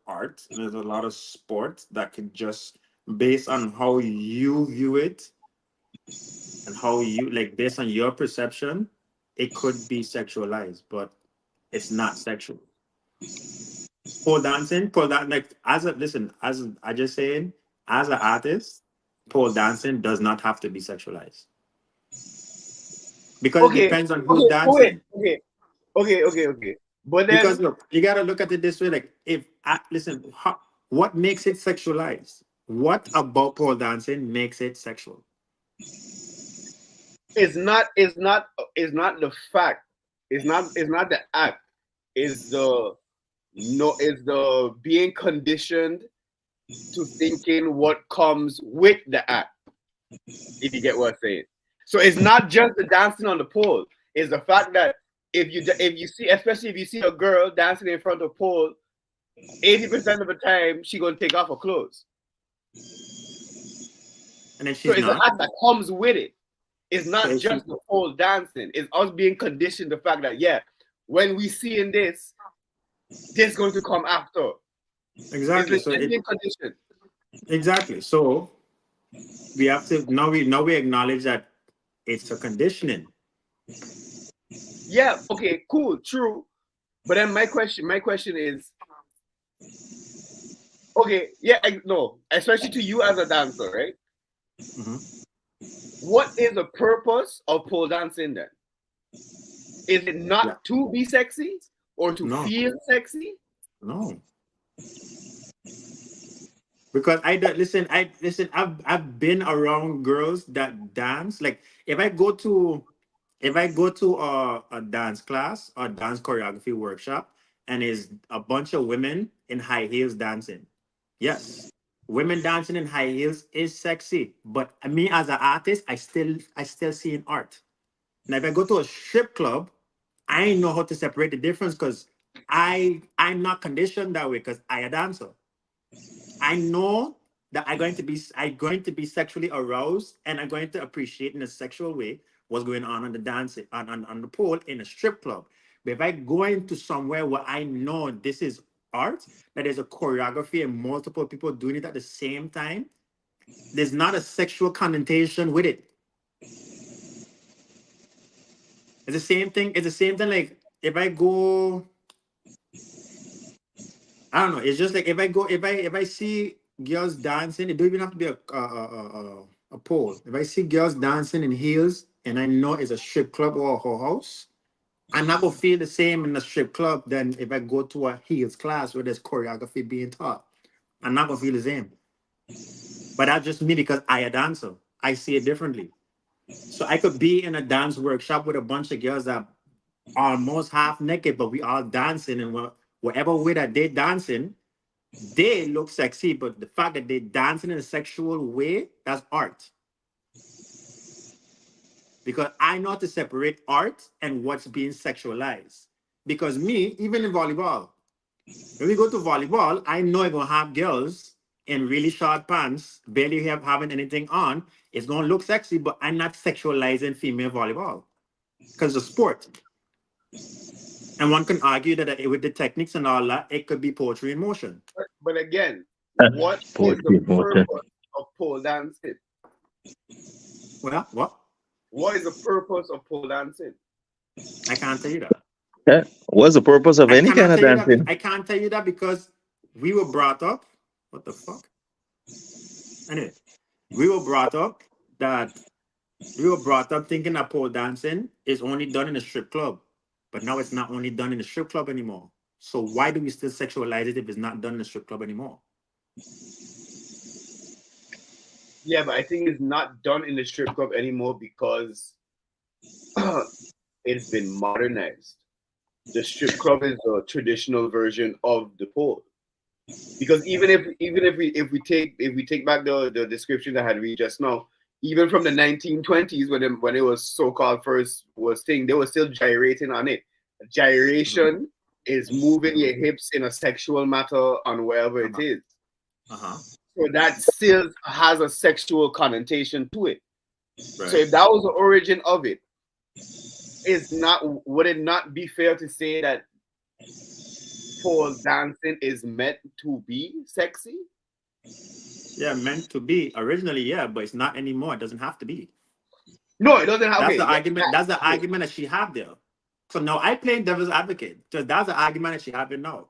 art and there's a lot of sports that could just based on how you view it and how you like based on your perception, it could be sexualized, but it's not sexual. Pole dancing, like as an artist, pole dancing does not have to be sexualized because it depends on who's dancing. Okay. But Because then look, you gotta look at it this way: like, if listen, what makes it sexualized? What about pole dancing makes it sexual? it's not the fact. It's not the act. Is the being conditioned to thinking what comes with the act. If you get what I'm saying. So it's not just the dancing on the pole. It's the fact that if you see, especially if you see a girl dancing in front of pole, 80% of the time she gonna take off her clothes. And if So she's it's the not, act that comes with it. It's so not if just the pole dancing. It's us being conditioned the fact that when we see in this going to come after. exactly. It's being conditioned. Exactly. So we have to now we acknowledge that it's a conditioning. Yeah. Okay. Cool. True. But then my question is, okay, no, especially to you as a dancer, right? Mm-hmm. What is the purpose of pole dancing then? Is it not to be sexy or to feel sexy? No. Because I don't listen. I've been around girls that dance. Like if I go to a dance class or dance choreography workshop, and is a bunch of women in high heels dancing. Yes, women dancing in high heels is sexy. But me as an artist, I still see in art. Now if I go to a strip club, I know how to separate the difference because I'm not conditioned that way because I a dancer. I know that I'm going to be sexually aroused and I'm going to appreciate in a sexual way what's going on the dance on the pole in a strip club. But if I go into somewhere where I know this is art, that there's a choreography and multiple people doing it at the same time, there's not a sexual connotation with it. It's the same thing. It's the same thing. Like if I go, I don't know. It's just like if I see girls dancing, it don't even have to be a pole. If I see girls dancing in heels and I know it's a strip club or a whole house, I'm not gonna feel the same in a strip club than if I go to a heels class where there's choreography being taught. I'm not gonna feel the same. But that's just me because I a dancer. I see it differently. So I could be in a dance workshop with a bunch of girls that are almost half naked, but we all dancing and whatever way that they dancing, they look sexy, but the fact that they dancing in a sexual way, that's art. Because I know how to separate art and what's being sexualized. Because me, even in volleyball, when we go to volleyball, I know I'm gonna have girls in really short pants, barely having anything on. It's gonna look sexy, but I'm not sexualizing female volleyball because it's a sport. And one can argue that with the techniques and all that, it could be poetry in motion. But again, what is Poetry, the purpose of pole dancing? Well, what? What is the purpose of pole dancing? I can't tell you that. Yeah. What's the purpose of I any cannot kind of tell you that. dancing? I can't tell you that because we were brought up. What the fuck? Anyway, we were brought up that we were brought up thinking that pole dancing is only done in a strip club, but now it's not only done in a strip club anymore. So why do we still sexualize it if it's not done in a strip club anymore? Yeah, but I think it's not done in the strip club anymore because it's been modernized. The strip club is a traditional version of the pole. Because even if we take back the description that I had read just now, even from the 1920s when it was so-called first was thing, they were still gyrating on it. Gyration is moving your hips in a sexual matter on wherever it is. So that still has a sexual connotation to it. Right. So if that was the origin of it, would it not be fair to say that pole dancing is meant to be sexy? Yeah, meant to be originally, yeah, but it's not anymore. It doesn't have to be. No, it doesn't have. That's the argument. That's the argument that she had there. So now I play devil's advocate. So that's the argument that she having now,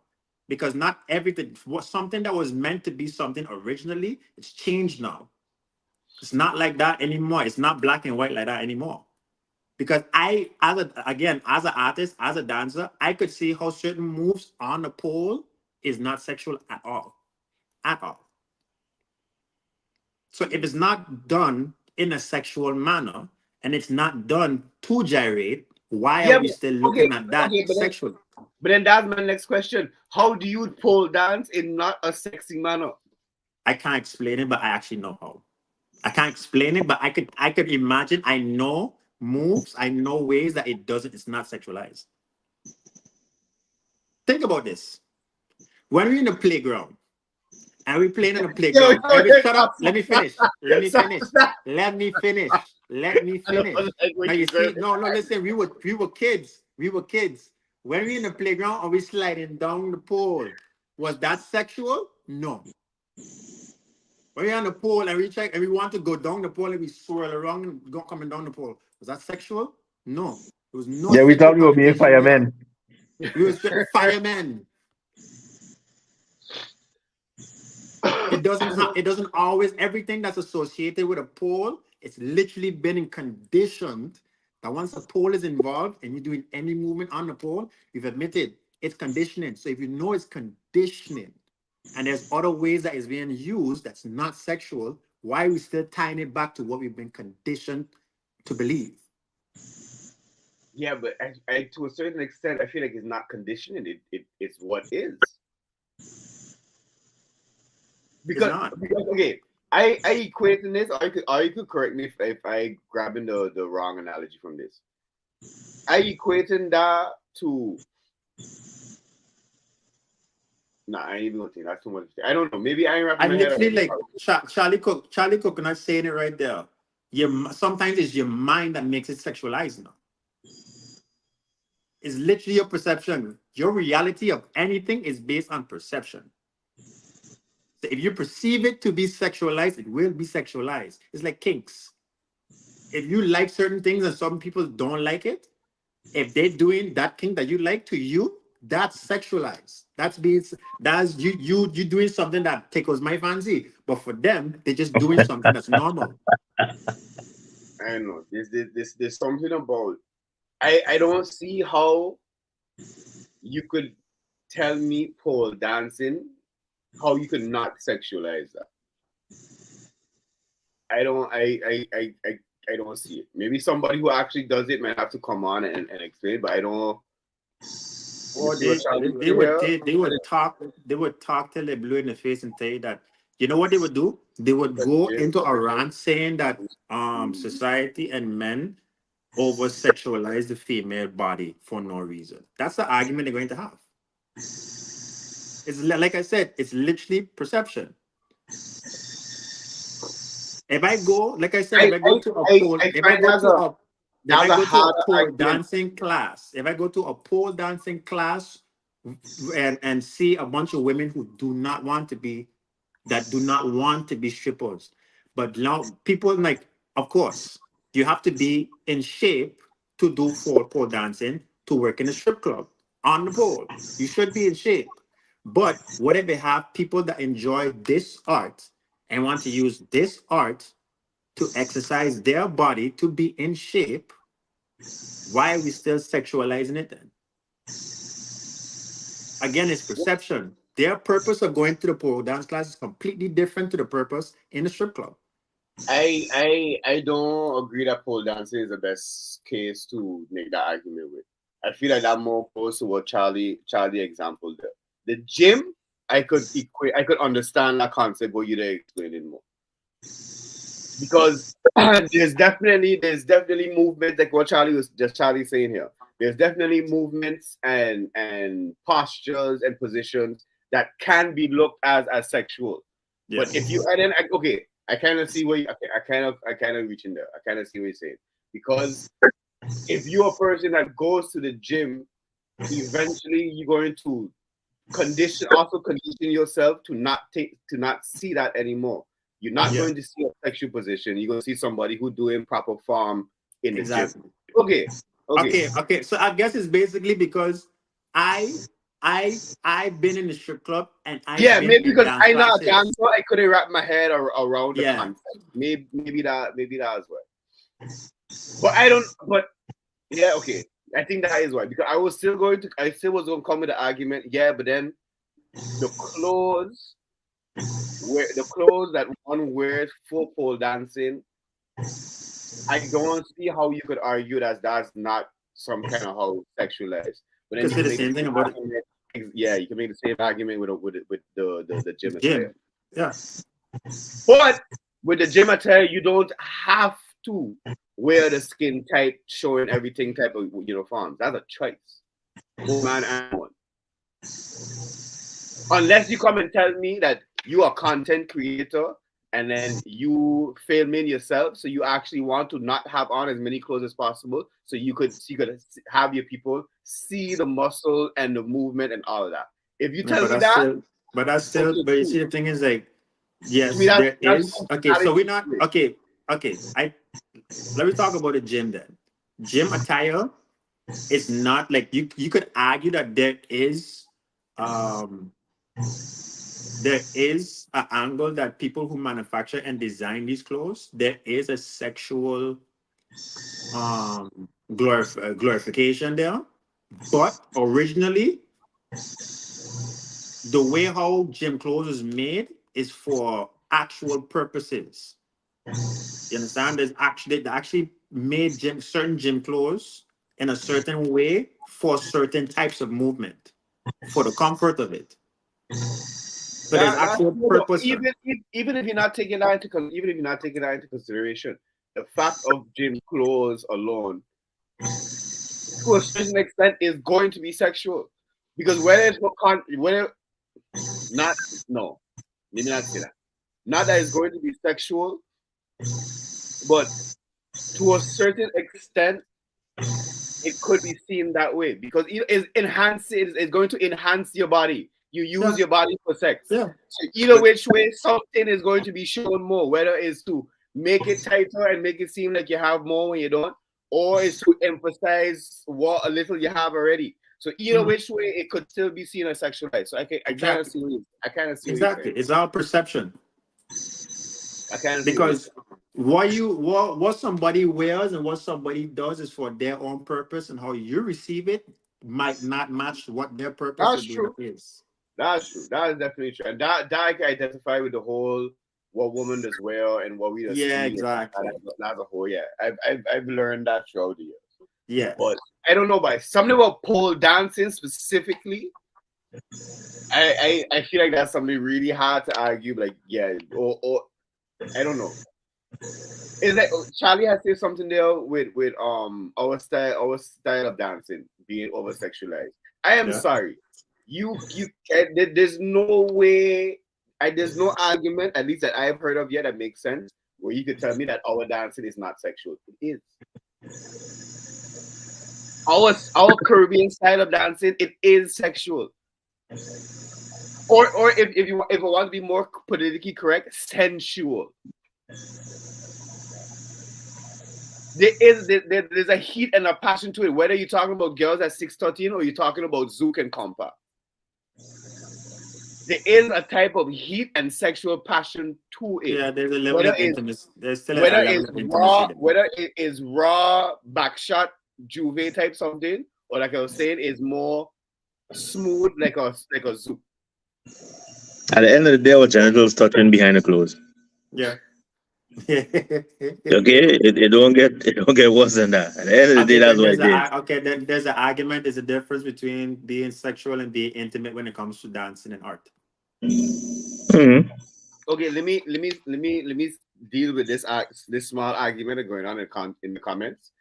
because not everything was something that was meant to be something originally. It's changed now. It's not like that anymore. It's not black and white like that anymore. Because as an artist, as a dancer, I could see how certain moves on the pole is not sexual at all. At all. So if it's not done in a sexual manner and it's not done to gyrate, why are we still looking at that sexual? But then that's my next question. How do you pole dance in not a sexy manner? I can't explain it, but I actually know how. I can't explain it, but I could imagine. I know moves. I know ways that it's not sexualized. Think about this. When we're in the playground and we're playing in the playground, shut up. Let me finish. Let me finish. Let me finish. Let me finish. Now you see, no, listen, we were kids. We were kids. When we're in the playground and we sliding down the pole, was that sexual? No. When we're on the pole and we want to go down the pole and we swirl around and go coming down the pole, was that sexual? No. There was no. Yeah, we thought we were being firemen. We were firemen. It doesn't always, everything that's associated with a pole, it's literally been conditioned that once the pole is involved and you're doing any movement on the pole, you've admitted it's conditioning. So if you know it's conditioning and there's other ways that it's being used that's not sexual, why are we still tying it back to what we've been conditioned to believe? Yeah, but I to a certain extent, I feel like it's not conditioning. It's what is. Because okay, I equate in this, or you could correct me if I grabbing the wrong analogy from this. I equating that to. Nah, I ain't even gonna think that's too much. I don't know. Maybe I ain't wrapping my head literally like Charlie Cook, and I saying it right there. Sometimes it's your mind that makes it sexualized now. It's literally your perception. Your reality of anything is based on perception. So if you perceive it to be sexualized, it will be sexualized. It's like kinks. If you like certain things and some people don't like it, if they're doing that kink that you like to you, that's sexualized. That's you doing something that tickles my fancy. But for them, they're just doing something that's normal. I know. There's something about I don't see how you could tell me pole dancing, how you could not sexualize that. I don't see it. Maybe somebody who actually does it might have to come on and explain, but I don't. Or they would talk till they blew in the face and say that, you know what they would do? They would go into a rant saying that society and men over sexualize the female body for no reason. That's the argument they're going to have. It's like I said, it's literally perception. If I go, like I said, if I go to a pole, if I go to a pole dancing class, if I go to a pole dancing class and see a bunch of women who do not want to be strippers, but now people like, of course, you have to be in shape to do pole dancing, to work in a strip club on the pole. You should be in shape. But what if they have people that enjoy this art and want to use this art to exercise their body to be in shape? Why are we still sexualizing it then? Again, it's perception. Their purpose of going to the pole dance class is completely different to the purpose in the strip club. I don't agree that pole dancing is the best case to make that argument with. I feel like that more close to what Charlie example there. The gym, I could understand that concept, but you'd explain it more. Because there's definitely movements like what Charlie saying here. There's definitely movements and postures and positions that can be looked as sexual. Yes. But if you I kind of see where I kind of reaching there. I kind of see what you're saying, because if you're a person that goes to the gym, eventually you're going to condition yourself to not see that anymore. You're not going to see a sexual position. You're going to see somebody who doing proper form in the gym. Okay. So I guess it's basically because I I've been in the strip club and I've Yeah, been maybe in because dance I'm not a classes. dancer, I couldn't wrap my head around the Yeah. concept. Maybe that as well. But I don't. But yeah, okay. I think that is why, because I still was going to come with the argument. Yeah, but then the clothes that one wears for pole dancing, I don't see how you could argue that that's not some kind of how sexualized. But then You could say the same thing about it. Yeah, you can make the same argument with the gym attire. Yeah. But with the gym attire, you don't have to wear the skin tight, showing everything type of uniforms. That's a choice, woman and woman. Unless you come and tell me that you are a content creator and then you filming yourself, so you actually want to not have on as many clothes as possible, so you could have your people see the muscle and the movement and all of that. If you tell me that, but you see, the thing is, like, yes, I mean, there is. Okay, so we're not okay. Let me talk about the gym then. Gym attire is not like you could argue that there is an angle that people who manufacture and design these clothes, there is a sexual glorification there. But originally, the way how gym clothes is made is for actual purposes. You understand? They actually made certain gym clothes in a certain way for certain types of movement, for the comfort of it. So there's actual purpose. Even if you're not taking that into consideration, the fact of gym clothes alone, to a certain extent, is going to be sexual, because maybe not say that. Not that it's going to be sexual, but to a certain extent, it could be seen that way, because it's going to enhance your body. You use your body for sex. Yeah. So either which way, something is going to be shown more, whether it's to make it tighter and make it seem like you have more when you don't, or it's to emphasize what a little you have already. So either which way, it could still be seen as sexualized. So I kind of see. Exactly. It's our perception. I kind of because what somebody wears and what somebody does is for their own purpose, and how you receive it might not match what their purpose That's true. is. That's true. That is definitely true. And that I can identify with the whole what woman does wear and what we does see. Exactly. As a whole, yeah. I've learned that throughout the years. Yeah. But I don't know, but something about pole dancing specifically, I feel like that's something really hard to argue. Like, yeah, or I don't know. Is that Charlie has said something there with our style of dancing being over sexualized? I am sorry. You there's no way, there's no argument, at least that I've heard of yet, that makes sense, where you could tell me that our dancing is not sexual. It is. Our Caribbean style of dancing, it is sexual. Or if I want to be more politically correct, sensual. There's a heat and a passion to it, whether you're talking about girls at 613 or you're talking about Zouk and Compa. There is a type of heat and sexual passion to it. Yeah, there's a level of intimacy. There's still a level of intimacy. Whether it is raw, backshot, juve type something, or like I was saying, is more smooth like a Zouk. At the end of the day, our genitals touching behind the clothes. Yeah. Okay, it don't get worse than that. At the end of the day, that's what it is. Okay, then there's an argument. There's a difference between being sexual and being intimate when it comes to dancing and art. Mm-hmm. Okay, let me deal with this small argument going on in the comments.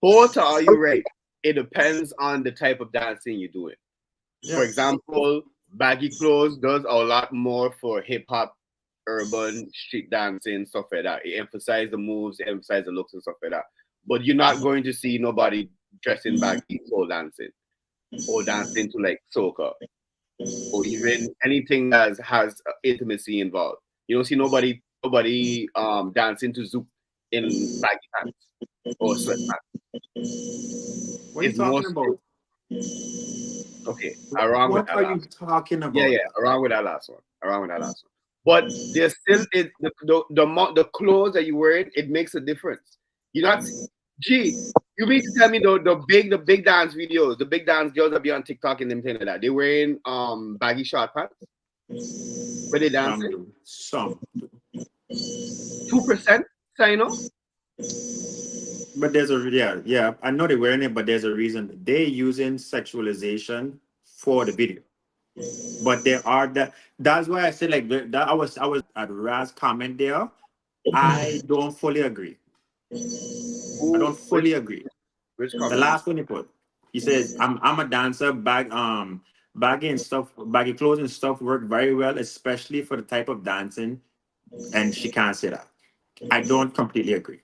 Both are you right? It depends on the type of dancing you're doing. Yeah. For example, baggy clothes does a lot more for hip hop, urban, street dancing, stuff like that. It emphasizes the moves, it emphasizes the looks and stuff like that. But you're not going to see nobody dressing baggy pole dancing or dancing to like soca or even anything that has intimacy involved. You don't see nobody dancing to Zouk in baggy pants or sweatpants. What are you talking about? Okay, around with What that are you last. talking Yeah, about? yeah, around with that last one. Around with that last one. But there's still the clothes that you wearing, it makes a difference. You're not gee, you mean to tell me the big dance videos, the big dance girls that be on TikTok and them thing like that, they wearing baggy short pants when they Some dancing? do. Some do. 2%, sign up? But there's a yeah. I know they're wearing it, but there's a reason they're using sexualization for the video. But there are that's why I said like that. I was at Raz comment there. I don't fully agree. I Who don't fully agree. which The comment? last one he put, he says, I'm a dancer. Baggy clothes and stuff work very well, especially for the type of dancing. And she can't say that. I don't completely agree.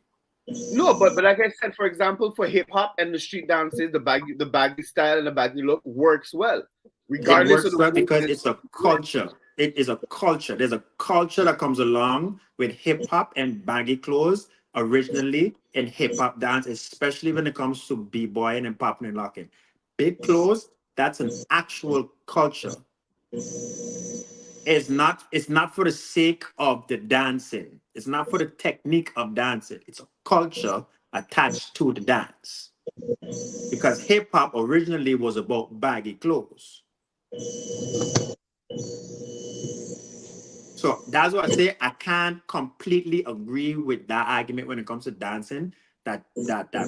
No, but like I said, for example, for hip hop and the street dances, the baggy style and the baggy look works well, It regardless of works the well because movement. it's a culture. It is a culture. There's a culture that comes along with hip hop and baggy clothes originally in hip hop dance, especially when it comes to b-boying and popping and locking. Big clothes, that's an actual culture. It's not for the sake of the dancing. It's not for the technique of dancing. It's a culture attached to the dance. Because hip hop originally was about baggy clothes. So that's what I say. I can't completely agree with that argument when it comes to dancing. That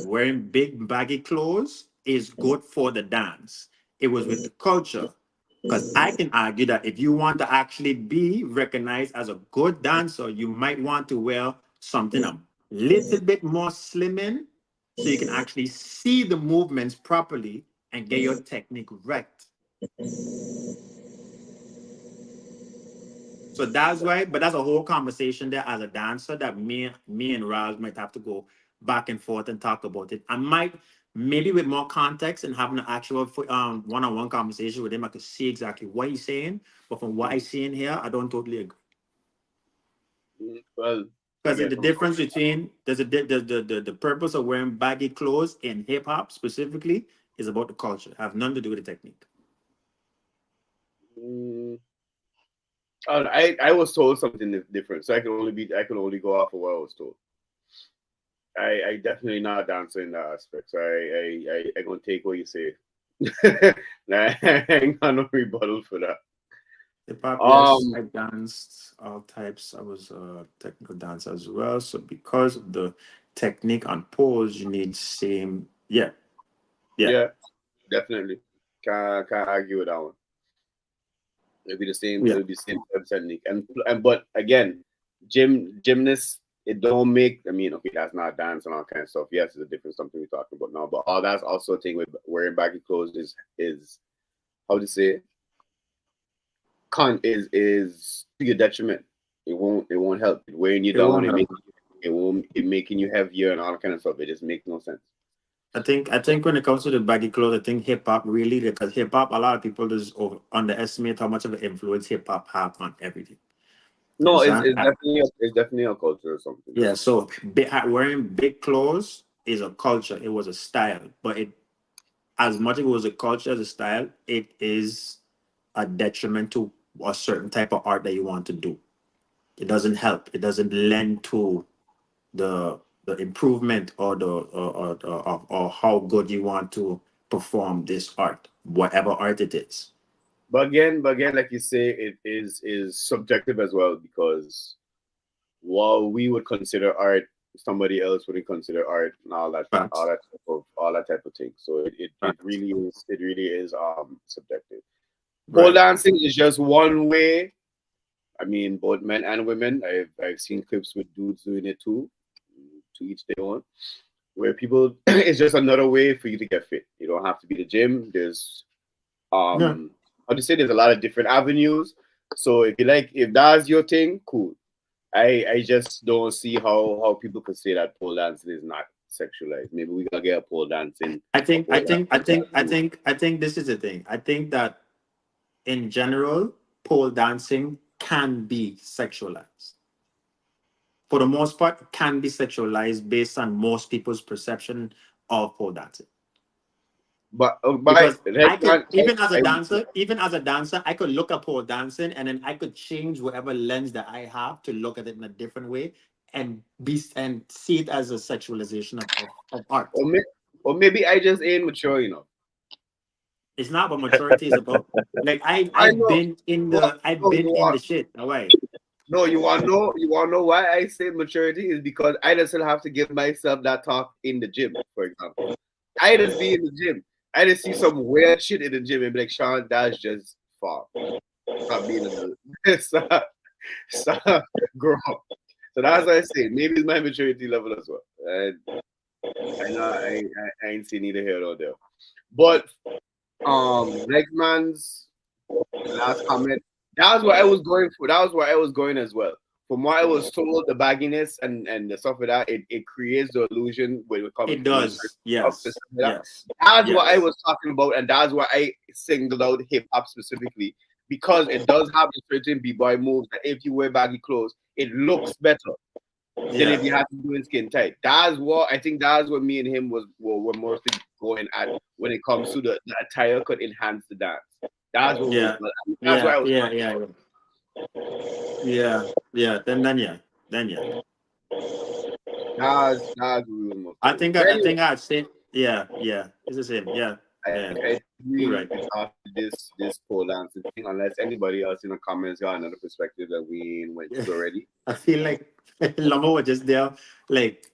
wearing big baggy clothes is good for the dance. It was with the culture. Because I can argue that if you want to actually be recognized as a good dancer, you might want to wear something a little bit more slimming so you can actually see the movements properly and get your technique right. So that's why, but that's a whole conversation there as a dancer that me and Raz might have to go back and forth and talk about it. I might maybe with more context and having an actual one-on-one conversation with him, I could see exactly what he's saying. But from what I see in here, I don't totally agree. Well, Because again, the difference between the purpose of wearing baggy clothes in hip hop specifically is about the culture. Have nothing to do with the technique. mm, I was told something different, so I can only go off of what I was told. I definitely not a dancer in that aspect, so I gonna take what you say. Nah, I ain't got no rebuttal for that. Hip hop, yes, Um, I danced all types. I was a technical dancer as well. So because of the technique on pose, you need same. Yeah, yeah, yeah, definitely. Can't argue with that one. It'll be the same. yeah. It'll be the same type of technique. And but again, gymnasts. It don't make. I mean, okay, that's not dance and all kind of stuff. Yes, it's a different something we're talking about now. But all that's also a thing with wearing baggy clothes is how to say it? Is to your detriment. It won't help. It weighing you It down. won't help. It won't it making you heavier and all kind of stuff. It just makes no sense. I think when it comes to the baggy clothes, I think hip hop really because hip hop, a lot of people just underestimate how much of an influence hip hop have on everything. You No, it's, understand? it's definitely it's definitely a culture or something. Yeah. So wearing big clothes is a culture. It was a style, but it as much as it was a culture as a style, it is a detriment to a certain type of art that you want to do. It doesn't help. It doesn't lend to the improvement or or how good you want to perform this art, whatever art it is. But again, like you say, it is subjective as well because while we would consider art, somebody else wouldn't consider art and Facts. all that type of thing. So it Facts. really is subjective. Pole Right. dancing is just one way. I mean, both men and women. I've seen clips with dudes doing it too, to each their own. Where people, it's just another way for you to get fit. You don't have to be the gym. There's Yeah. how to say, there's a lot of different avenues. So if that's your thing, cool. I just don't see how people could say that pole dancing is not sexualized. Maybe we gotta get I a think I pole think I dancing think I class. think I think this is the thing. I think that in general, pole dancing can be sexualized. For the most part, it can be sexualized based on most people's perception of pole dancing. But Because I right, could, man, even as a dancer, I could look at pole dancing and then I could change whatever lens that I have to look at it in a different way and see it as a sexualization of art. or maybe I just ain't mature enough. It's not what maturity is about. Like I I've know. been in No, the shit. All right. no, you want to know why I say maturity is because I just still have to give myself that talk in the gym, for example. I just be in the gym. I just see some weird shit in the gym and be like, Sean, that's just far. Stop being a stop, grow up. So that's what I say. Maybe it's my maturity level as well. I know I ain't seen neither here nor there. But next man's last comment. That was what I was going for. That was where I was going as well. From what I was told, the bagginess and the stuff like that, it creates the illusion when it comes It to does. Yes. Yes. That's what I Yes. was talking about, and that's why I singled out hip hop specifically because it does have a certain b-boy moves that if you wear baggy clothes, it looks better than if you have to do it skin tight. That's what I think. That's what me and him were mostly going at when it comes to the attire could enhance the dance. That's what. Yeah. That's what I was. Yeah. Then yeah. That's what we were mostly. I think I'd say yeah. It's the same. Yeah. I You're right. after this pole dancing thing, unless anybody else in the comments got another perspective that we ain't went to already. I feel like Lamo was just there, like.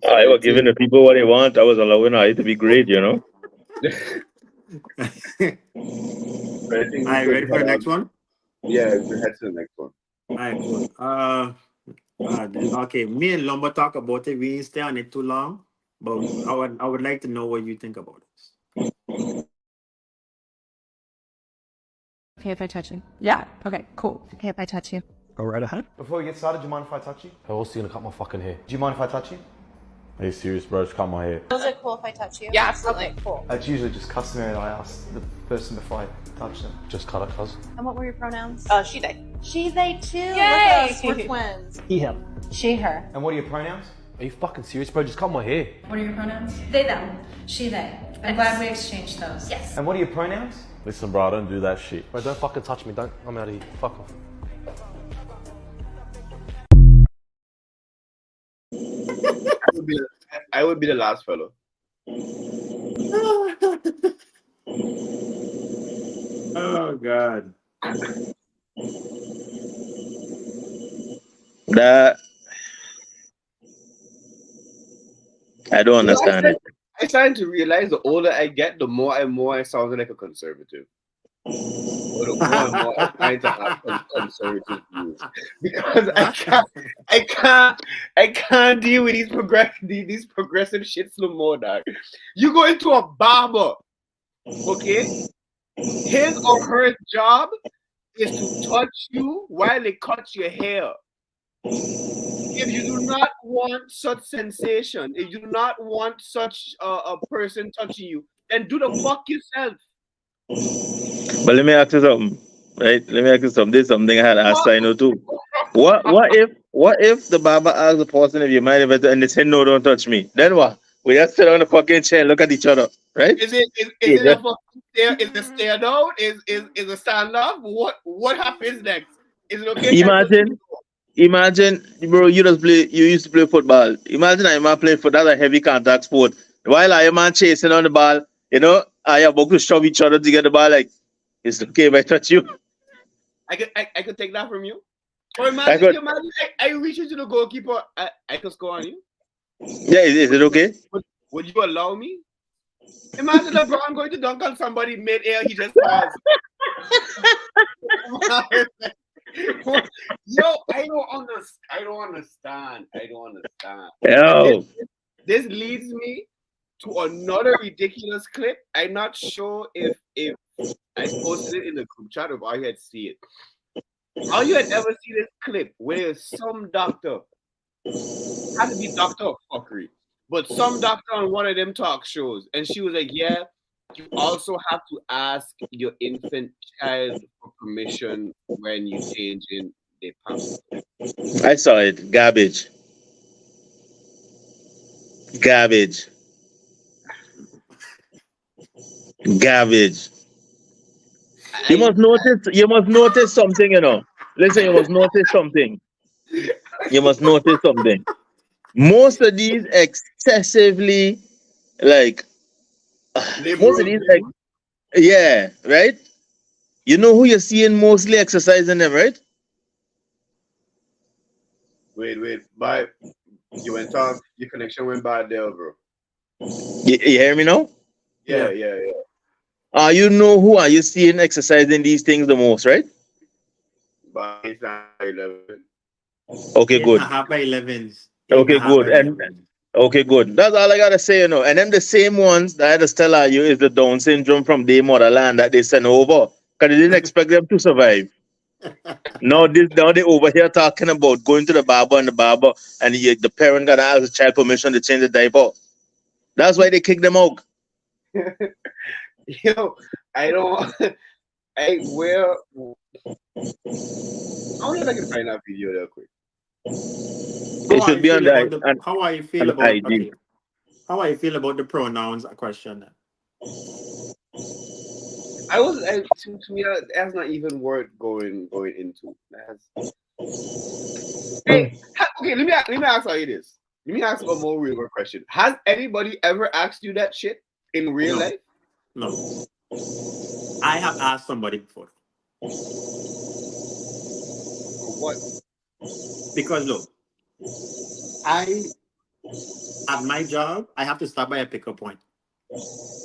I was giving the people what they want. I was allowing I to be great, you know. All right, ready for the next one? Yeah, we head to the next one. All right, cool. Okay, me and Lumba talk about it. We didn't stay on it too long, but I would like to know what you think about this. Okay, if I touch you. Yeah. Okay, cool. Okay, if I touch you. Go right ahead. Before we get started, do you mind if I touch you? I'm also gonna cut my fucking hair. Do you mind if I touch you? Are you serious, bro? Just cut my hair. Is it cool if I touch you? Yeah, absolutely. Okay, cool. It's usually just customary that I ask the person before I touch them. Just cut it, cuz. And what were your pronouns? She, they. She, they, too. Yay! Look at us, we're twins. He, him. She, her. And what are your pronouns? Are you fucking serious, bro? Just cut my hair. What are your pronouns? They, them. She, they. I'm glad we exchanged those. Yes. And what are your pronouns? Listen, bro, I don't do that shit. Bro, don't fucking touch me. Don't. I'm out of here. Fuck off. I would be the last fellow. Oh God. That I don't understand it. I'm starting to realize the older I get, the more I sound like a conservative. Or the more and more I'm trying to have conservative views. Because I can't deal with these progressive shits no more, dog. You go into a barber, okay? His or her job is to touch you while they cut your hair. If you do not want such sensation, if you do not want such a person touching you, then do the fuck yourself. But let me ask you something, right? Let me ask you something. This is something I had asked Sino too. What if the barber asks the person if you mind if and they say no, don't touch me? Then what? We just sit on the fucking chair and look at each other, right? Is it a fucking stare? Is it stare down? Is a stand up? What happens next? Is it okay? Imagine, bro, you used to play football. Imagine I'm playing football, that's a heavy contact sport. While I am chasing on the ball, you know, I have to shove each other to get the ball. Like, it's okay if I touch you. I could take that from you. Or imagine I reach into the goalkeeper, I could score on you. Yeah, is it okay? Would you allow me? Imagine LeBron going to dunk on somebody mid-air, he just paused. Yo, I don't understand. Yo. This leads me to another ridiculous clip. I'm not sure if I posted it in the group chat or if I had seen it. How you had ever seen this clip where some doctor, had to be doctor of fuckery, but some doctor on one of them talk shows, and she was like, yeah, you also have to ask your infant child for permission when you change in their pants. I saw it. Garbage. Garbage. Garbage. You must notice something, you know. Listen, you must notice something. You must notice something. Most of these excessively, like, most of Liberal these, people. yeah, right? You know who you're seeing mostly exercising them, right? Wait. Bye. You went off. Your connection went bad there, bro. You hear me now? Yeah. You know who are you seeing exercising these things the most, right? But it's not 11. Okay, 8 and a good. half by 11s. 8 and a Okay, half good. by And 11s. okay, good. That's all I gotta say, you know. And then the same ones that I just tell you is the Down syndrome from their motherland that they send over. Because they didn't expect them to survive. Now they over here talking about going to the barber and the parent gotta ask the child permission to change the diaper. That's why they kicked them out. Yo, I don't. I where. I wonder if I can find that video real quick. It should be on How are you feel the about IG. How are you feel about the pronouns question? To me that's not even worth going into. Hey, okay, let me ask you this. Let me ask a more real world question. Has anybody ever asked you that shit in real life? No. I have asked somebody before. What? Because look, at my job, I have to stop by a pickup point.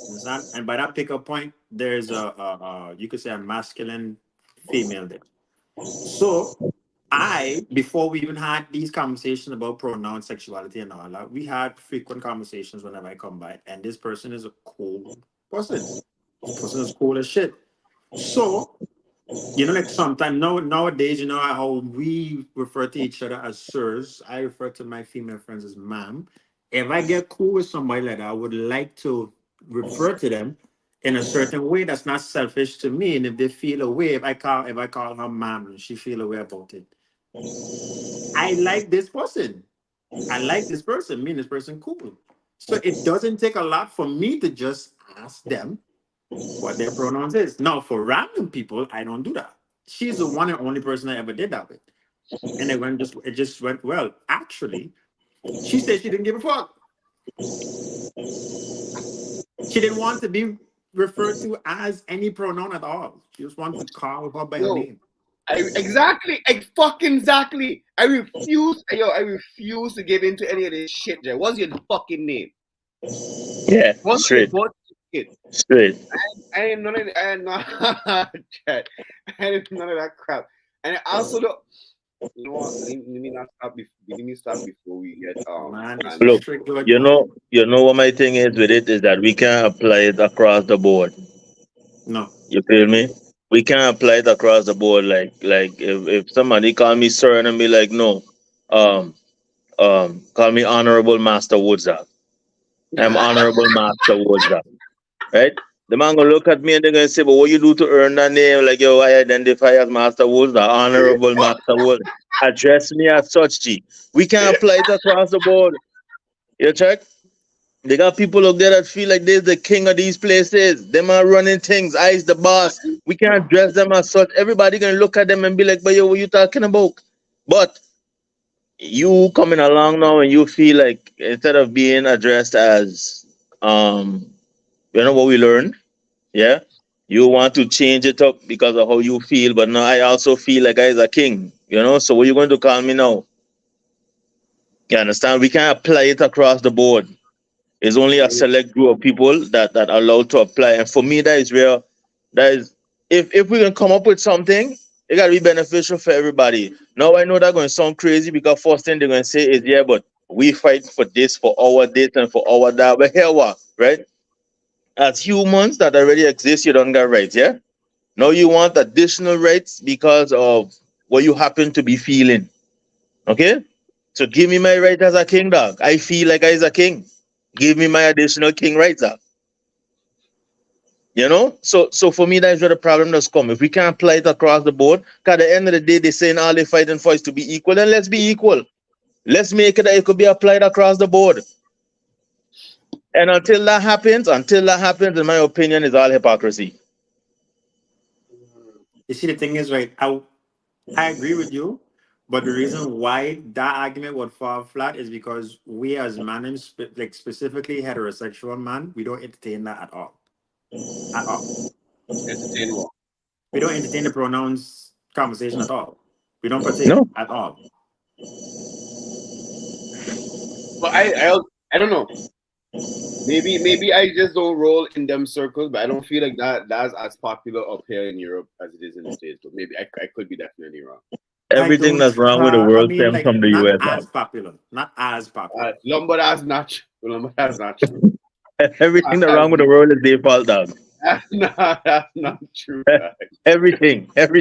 Understand? And by that pickup point, there's you could say a masculine female there. So before we even had these conversations about pronouns, sexuality, and all that, we had frequent conversations whenever I come by. And this person is a cool person. This person is cool as shit. So, like sometimes nowadays, how we refer to each other as sirs. I refer to my female friends as ma'am. If I get cool with somebody like that, I would like to refer to them in a certain way that's not selfish to me. And if they feel a way, if I call her ma'am and she feel a way about it, I like this person. I like this person. Me and this person cool. So it doesn't take a lot for me to just ask them what their pronouns is. Now, for random people, I don't do that. She's the one and only person I ever did that with. And it just went well. Actually, she said she didn't give a fuck. She didn't want to be referred to as any pronoun at all. She just wanted to call her by her name. Exactly. I refuse to get into any of this shit, Jay. What's your fucking name? Yeah, straight. I ain't none of that crap. And also you know what? Let me stop before we get Look, you know what my thing is with it is that we can't apply it across the board. No. You feel me? We can't apply it across the board. Like if somebody call me sir and be like, no, call me Honorable Master Woodstock. I'm Honorable Master Woodstock. Right? The man gonna look at me and they're gonna say, but what you do to earn that name? Like, yo, I identify as Master Woodstock, Honorable Master Woodstock. Address me as such, G. We can't apply it across the board. You check? They got people up there that feel like they're the king of these places. Them are running things. I's the boss. We can't address them as such. Everybody gonna look at them and be like, but yo, what you talking about? But you coming along now and you feel like instead of being addressed as what we learned, yeah, you want to change it up because of how you feel, but now I also feel like I is a king, so what you going to call me now? You understand? We can't apply it across the board. It's only a select group of people that are allowed to apply. And for me, that is if we can come up with something, it got to be beneficial for everybody. Now, I know that's going to sound crazy because first thing they're going to say is, yeah, but we fight for this, for our this, and for our that. But here what, right? As humans that already exist, you don't got rights, yeah? Now you want additional rights because of what you happen to be feeling, okay? So give me my right as a king, dog. I feel like I is a king. Give me my additional king rights, dog. So for me, that's where the problem does come. If we can't apply it across the board, because at the end of the day, they're saying all they're fighting for is to be equal, then let's be equal. Let's make it that it could be applied across the board. And until that happens, in my opinion, is all hypocrisy. You see, the thing is, right? I agree with you, but the reason why that argument would fall flat is because we as men, like specifically heterosexual man, we don't entertain that at all. At all. Entertain what? We don't entertain the pronouns conversation at all. We don't partake No. at all. But I don't know. Maybe I just don't roll in them circles, but I don't feel like that's as popular up here in Europe as it is in the States. But maybe I could be definitely wrong. Everything that's wrong with the world stems from the not US. as popular. Not as popular. Lumber, that's not true. Everything that's wrong with the world is their fault, dog. That's not true. Everything. I ain't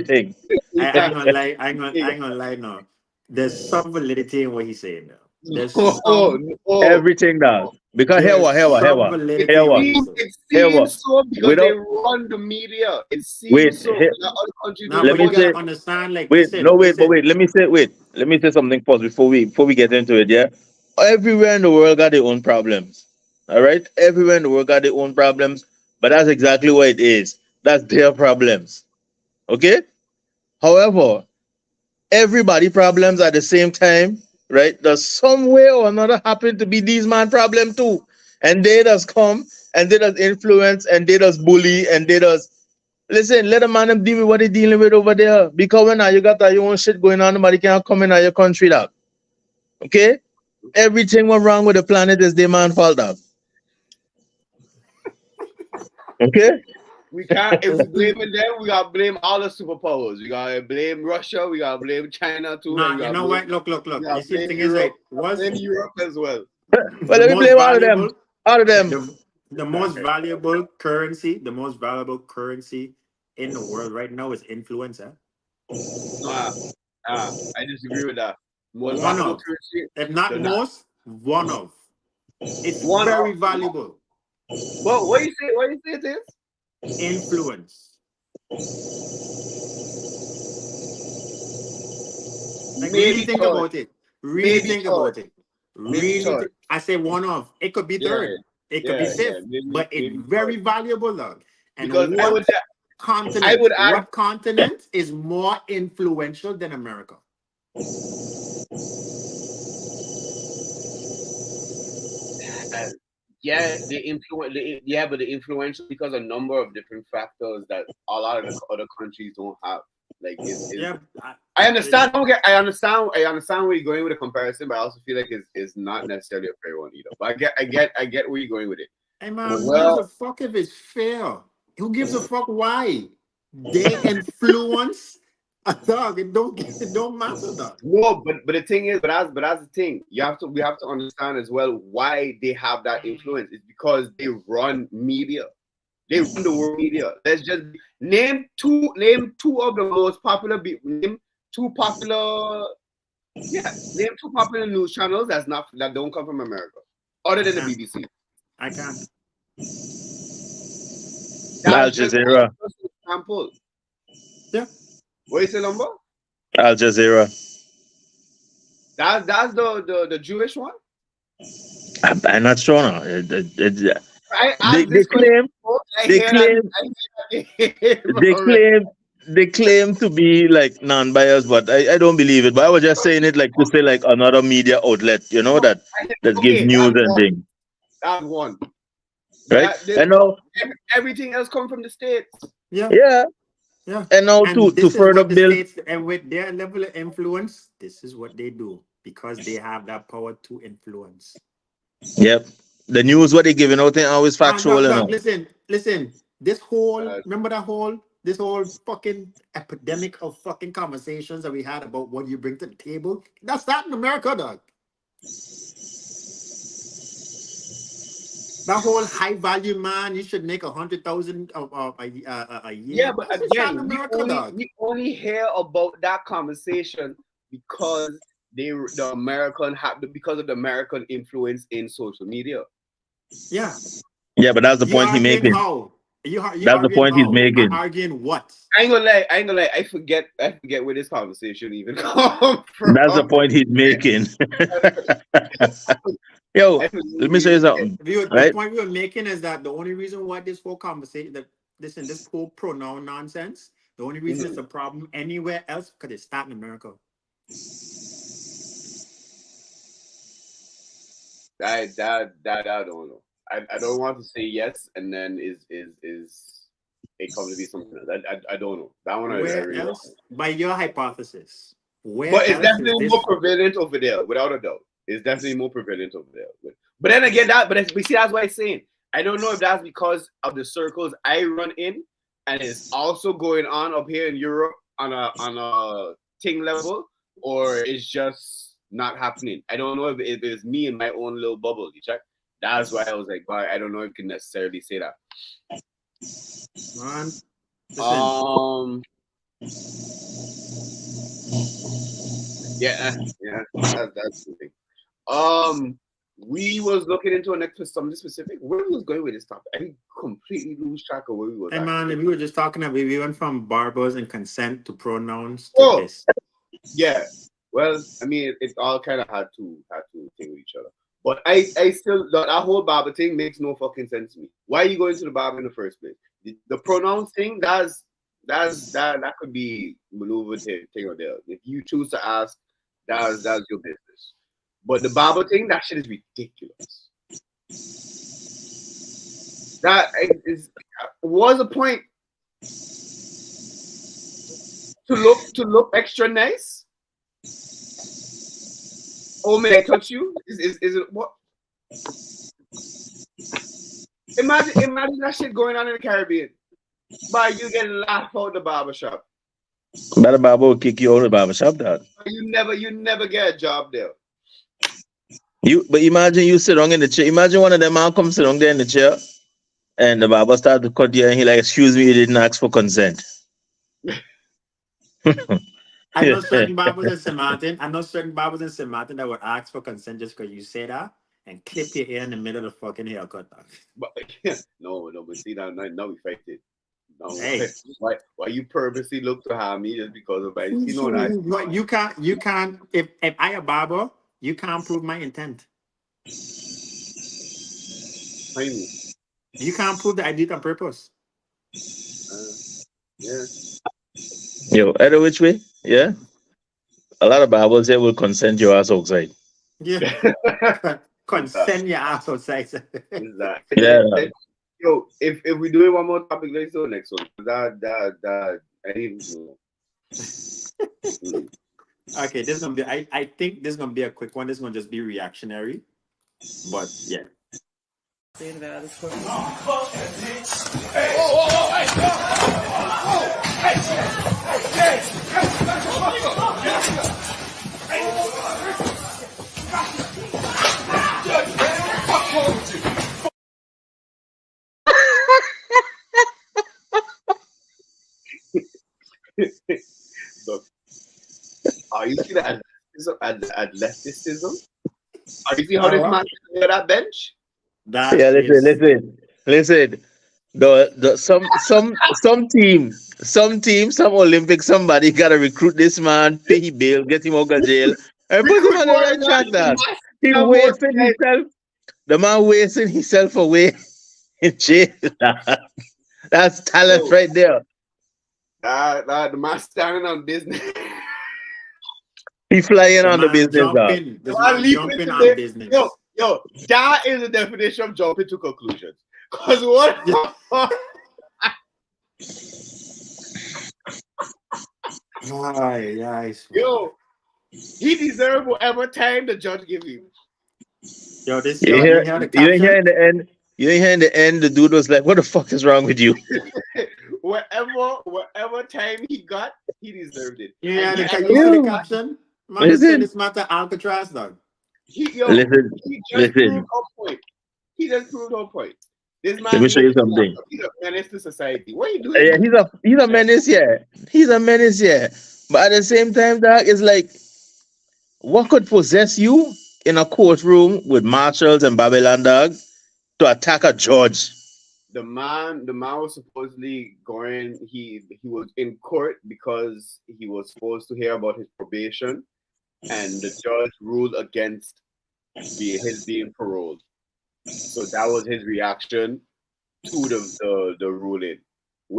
gonna lie. I ain't gonna lie now. There's some validity in what he's saying now. There's everything now. Because here what? It seems so because they run the media. It seems so. Other countries let me say, understand. Like, wait. Let me say something first before we get into it. Yeah, everywhere in the world got their own problems. All right, everywhere in the world got their own problems. But that's exactly what it is. That's their problems. Okay. However, everybody problems at the same time, right? There's some way or another happen to be these man problem too. And they just come and they just influence and they just bully and they just listen, let the man deal with what they dealing with over there. Because when now you got your own shit going on, nobody can't come in at your country, dog. Okay? Everything went wrong with the planet is their man fault, dog. Okay? We can't, if we blaming them, we gotta blame all the superpowers. We gotta blame Russia, we gotta blame China too. Nah, you know what? Look. You see, the thing is, like, blame Europe as well. Well, let me blame all of them. All of them. The most valuable currency in the world right now is influence. I disagree with that. Most one valuable of, currency, if not most, one of. It's one very of, valuable. Well, what you say it is? Influence. Like, Maybe really think third. about it. Really Maybe think third. about it. Maybe Really, I say one of. It could be third. It could be fifth. But it's very valuable, dog. And because what continent is more influential than America? But the influential because a number of different factors that a lot of the other countries don't have. Like, I understand. I understand where you're going with the comparison, but I also feel like it's not necessarily a fair one either. But I get where you're going with it. Hey man, who gives a fuck if it's fair? Who gives a fuck why? They influence a dog. It don't matter, dog. No, but the thing is, but that's the thing. We have to understand as well why they have that influence. It's because they run media. They run the world media. Let's just name two of the most popular. Name two popular news channels that don't come from America, other than the BBC. I can't. Al Jazeera. Example. Yeah. What is the number? Al Jazeera. That's the Jewish one. I'm not sure now. They claim to be like non-biased, but I don't believe it. But I was just saying it like to say like another media outlet, you know, that gives news and things. That's one. Right? And now everything else comes from the States. Yeah. And now to further build States, and with their level of influence, this is what they do because they have that power to influence. Yep. The news what they giving out ain't always factual. Listen. This whole this whole fucking epidemic of fucking conversations that we had about what you bring to the table. That's not in America, dog. That whole high value man, you should make 100,000 a year. Yeah, but again, we only hear about that conversation because because of the American influence in social media. Yeah. Yeah, but that's the point he's making. That's the point he's making. Arguing what? I ain't gonna lie. I forget where this conversation even come from. That's the point he's making. Yo, I let me say something. The Right? point we were making is that the only reason why this whole conversation, this whole pronoun nonsense, the only reason it's a problem anywhere else because it's starting in America. I don't know. I don't want to say yes, and then is it comes to be something else. I don't know. That one I Where really else? don't know. By your hypothesis, where But it's else is definitely this? more prevalent over there, without a doubt. It's definitely more prevalent over there. But then again, we see that's what I'm saying. I don't know if that's because of the circles I run in, and it's also going on up here in Europe on a thing level, or it's just not happening. I don't know if it's me in my own little bubble. You check. That's why I was like, I don't know if you can necessarily say that. Man, listen. Yeah, that's the thing. We was looking into something specific. Where we was going with this topic? I completely lose track of where we was. Hey man, we were just talking about we went from barbers and consent to pronouns to Oh, this. yeah. Well, I mean, it all kind of had to thing with each other. But I still that whole barber thing makes no fucking sense to me. Why are you going to the barber in the first place? The pronouns thing, that could be maneuvered thing or there. If you choose to ask, that's your business. But the barber thing, that shit is ridiculous. That was a point to look extra nice. Oh, may I touch you? Is it what? Imagine that shit going on in the Caribbean. But you get laughed out the barbershop. But the barber will kick you out of the barbershop, dog. You never get a job there. But imagine you sit down in the chair. Imagine one of them man come sit down there in the chair, and the barber start to cut you, and he like, "Excuse me, you didn't ask for consent." I know certain barbers in Sint Maarten. That would ask for consent just because you say that and clip your ear in the middle of the fucking haircut. But no, but see now we fight it. No, Hey. why you purposely look to harm me just because of you know that you can't if I a barber, you can't prove my intent. What do you mean? You can't prove that I did it on purpose. Yeah. Yo, either which way, yeah. A lot of barbers here will consent your ass outside. Yeah. Consent your ass outside. Exactly. Yeah. Yo, if we do it one more topic, let's do the next one. That I didn't know. Okay, this is gonna be. I think this is gonna be a quick one. This is gonna just be reactionary, but yeah. Look, are you see that athleticism? Are you see how this man is on that bench? Listen. Some team, some Olympics, somebody gotta recruit this man, pay him bail, get him out of jail, and put him on the right track. That he wasting himself. The man wasting himself away in jail. That's talent right there. The man standing on business. He flying on the business. Jumping on business. Yo, that is the definition of jumping to conclusions. Cause what? Yo, he deserves whatever time the judge give him. Yo, this you hear in the end, the dude was like, "What the fuck is wrong with you?" whatever time he got, he deserved it. Yeah, you see the caption? Man, this matter Alcatraz, dog. He just proved our point. This man, let me show you something. He's a menace to society. What are you doing? Yeah, he's a menace, yeah. He's a menace, yeah. But at the same time, dog, it's like, what could possess you in a courtroom with marshals and Babylon, dog, to attack a judge? The man was supposedly going. He was in court because he was supposed to hear about his probation, and the judge ruled against being paroled. So that was his reaction to the ruling.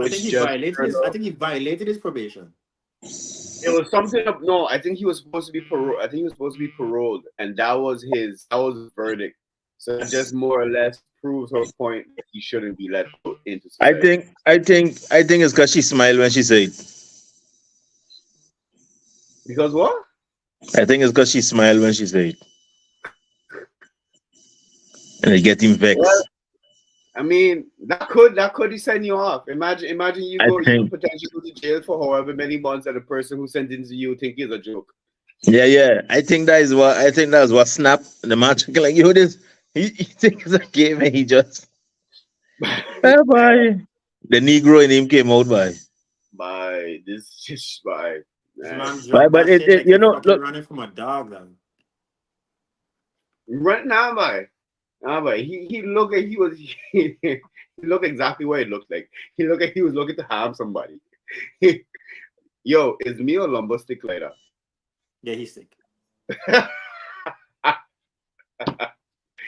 I think he violated his probation. It was something of no. I think he was supposed to be paroled. I think he was supposed to be paroled, and that was his verdict. So it just more or less proves her point that he shouldn't be let into society. I think it's because she smiled when she said. Because what? I think it's because she smiled when she said. And it get him vexed. Well, I mean, that could send you off. Imagine you potentially go to jail for however many months, and the person who sentenced you think is a joke. Yeah. I think that's what Snap the man like, yo, this he thinks it's a game and he just bye. The Negro in him came out by this just by. But it you know, look, running from a dog then. Right now, but he looked like he looked exactly what it looked like. He looked like he was looking to harm somebody. Yo, is me or Lumber stick like that? Yeah, he's sick.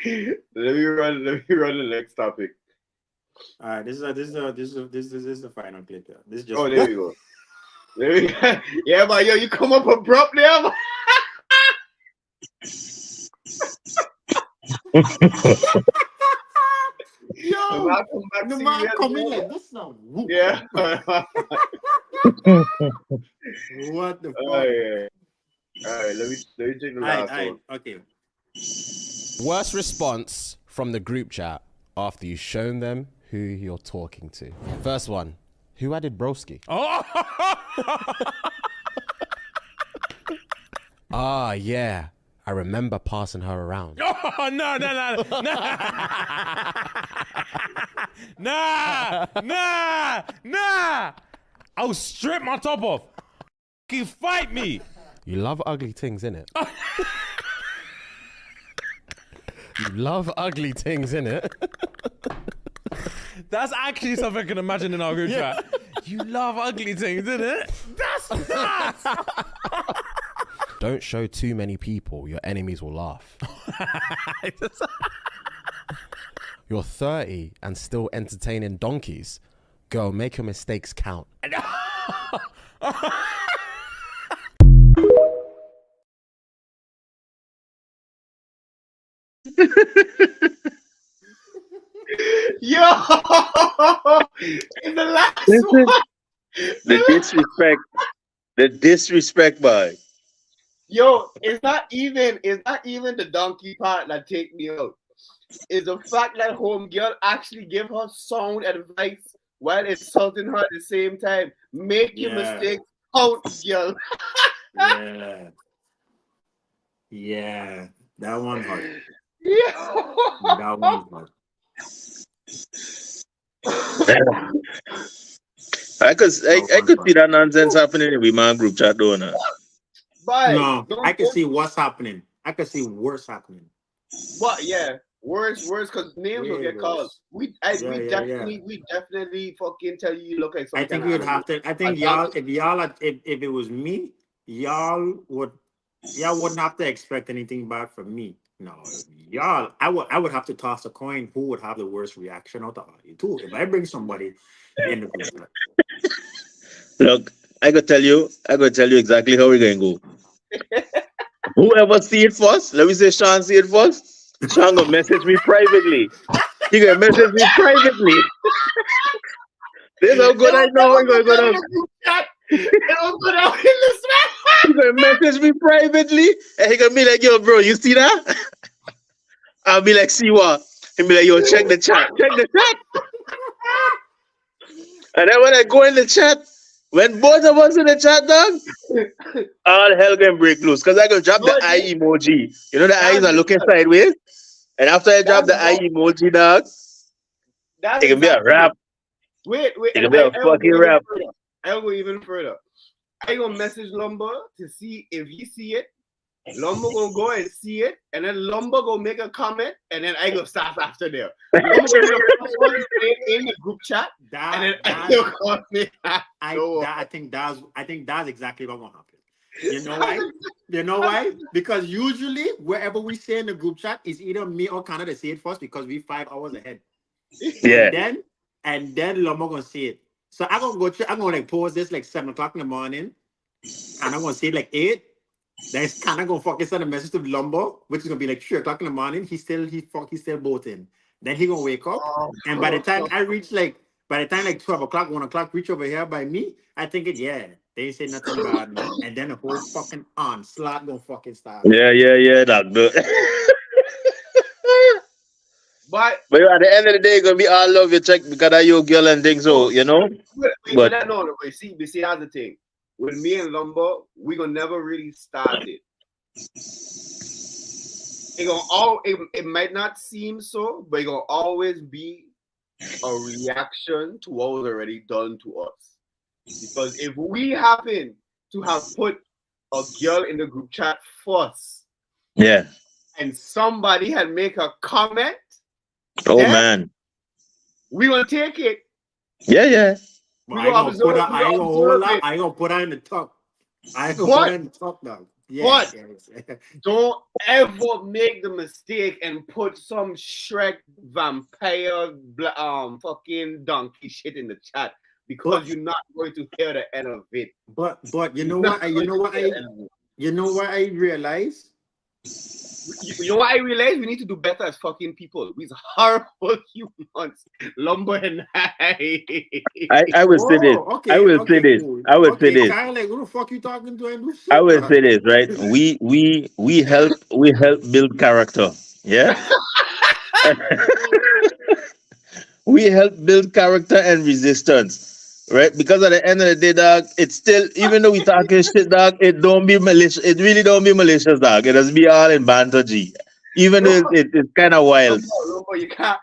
Let me run the next topic. All right, this is the final clip here. This is just. Oh, there we go. Yeah, but yo, you come up abruptly. Yo, the man come in like this now. Yeah. What the fuck? All right, let me take the last one. Okay. Worst response from the group chat after you've shown them who you're talking to. First one, who added broski? Ah, yeah. I remember passing her around. Oh, no. Nah. I'll strip my top off. You fight me. You love ugly things, innit? You love ugly things, innit? That's actually something I can imagine in our group chat. You love ugly things, innit? That's nuts. Don't show too many people. Your enemies will laugh. You're 30 and still entertaining donkeys. Girl, make your mistakes count. Yo, in the last one. The disrespect by. Yo, it's not even the donkey part that take me out. It's the fact that homegirl actually give her sound advice while insulting her at the same time. Make your mistakes out, girl. Yeah, that one hurt. Yeah. That one hurt. I could see that nonsense happening in the man group chat doing that. No, I can see what's happening. I can see worse happening. What? Yeah, worse, because names will get called. We definitely fucking tell you look like something. I think we'd have to. I think if it was me, y'all wouldn't have to expect anything back from me. No, y'all, I would have to toss a coin who would have the worst reaction out of you too. If I bring somebody in the group. Look, I could tell you exactly how we're going to go. Whoever see it first, let me say Sean see it first. Sean gonna message me privately. He gonna message me privately. This is how good I know I'm gonna go down. He gonna message me privately and he gonna be like, yo, bro, you see that? I'll be like, see what? He'll be like, yo, check the chat. And then when I go in the chat, when both of us in the chat, dog, all hell can break loose. Because I can drop the eye emoji. You know, the eyes are looking sideways. And after I drop the eye emoji, dog, it can be a rap. Wait. It can be a fucking rap. I'll go even further. I gonna message Lumber to see if he see it. Lumber gonna go and see it, and then Lumber gonna make a comment, and then I go start after there. Lumber gonna in the group chat, and then I think that's exactly what's gonna happen. You know why? You know why? Because usually wherever we say in the group chat is either me or Canada say it first because we 5 hours ahead. Yeah. And then Lumber gonna say it. So I'm gonna I'm gonna like pause this like 7 o'clock in the morning, and I'm gonna say it like 8. Then kind of gonna fucking send a message to Lumber, which is gonna be like 3 o'clock in the morning. He's still boating. Then he gonna wake up, and by the time I reach like 12 o'clock, 1 o'clock, reach over here by me, I think they ain't say nothing bad, man. And then the whole fucking onslaught gonna fucking start. Yeah, doctor. But at the end of the day, it's gonna be all love you check because of your girl and things, so you know. But see, that's the thing. With me and Lumber, we gonna never really start it. It might not seem so, but it gonna always be a reaction to what was already done to us. Because if we happen to have put a girl in the group chat first, yeah, and somebody had make a comment, man, we gonna take it. Yeah. I ain't gonna put her in the top. I ain't gonna put her in the top now. Yes. Don't ever make the mistake and put some Shrek vampire fucking donkey shit in the chat because you're not going to hear the end of it. But you know what I realize? You know what I realize? We need to do better as fucking people. We're horrible humans. Lumber and I will say this. Okay, I will say this. Cool. I will say this. Kyle, like, who the fuck you talking to? I will say this, right? We help build character. Yeah. We help build character and resistance. Right, because at the end of the day, dog, it's still, even though we talking shit, dog, it don't be malicious. It really don't be malicious, dog. It does be all in banter, G. Even though it's kind of wild. No, you can't.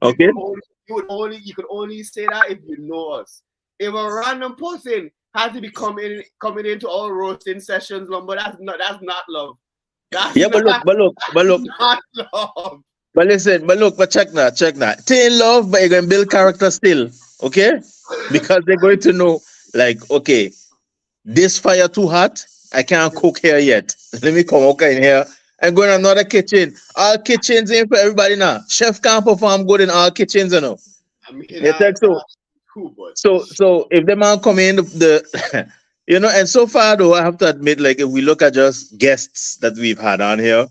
Okay. You could only say that if you know us. If a random person has to be coming into our roasting sessions, Lumber, that's not love. But look. Not love. But listen, but check now. Teen love, but you can build character still, okay? Because they're going to know, like, okay, this fire too hot, I can't cook here yet. Let me come in here and go in another kitchen. All kitchens ain't for everybody now. Chef can't perform good in all kitchens, you know. So if the man come in, the you know, and so far though, I have to admit, like, if we look at just guests that we've had on here,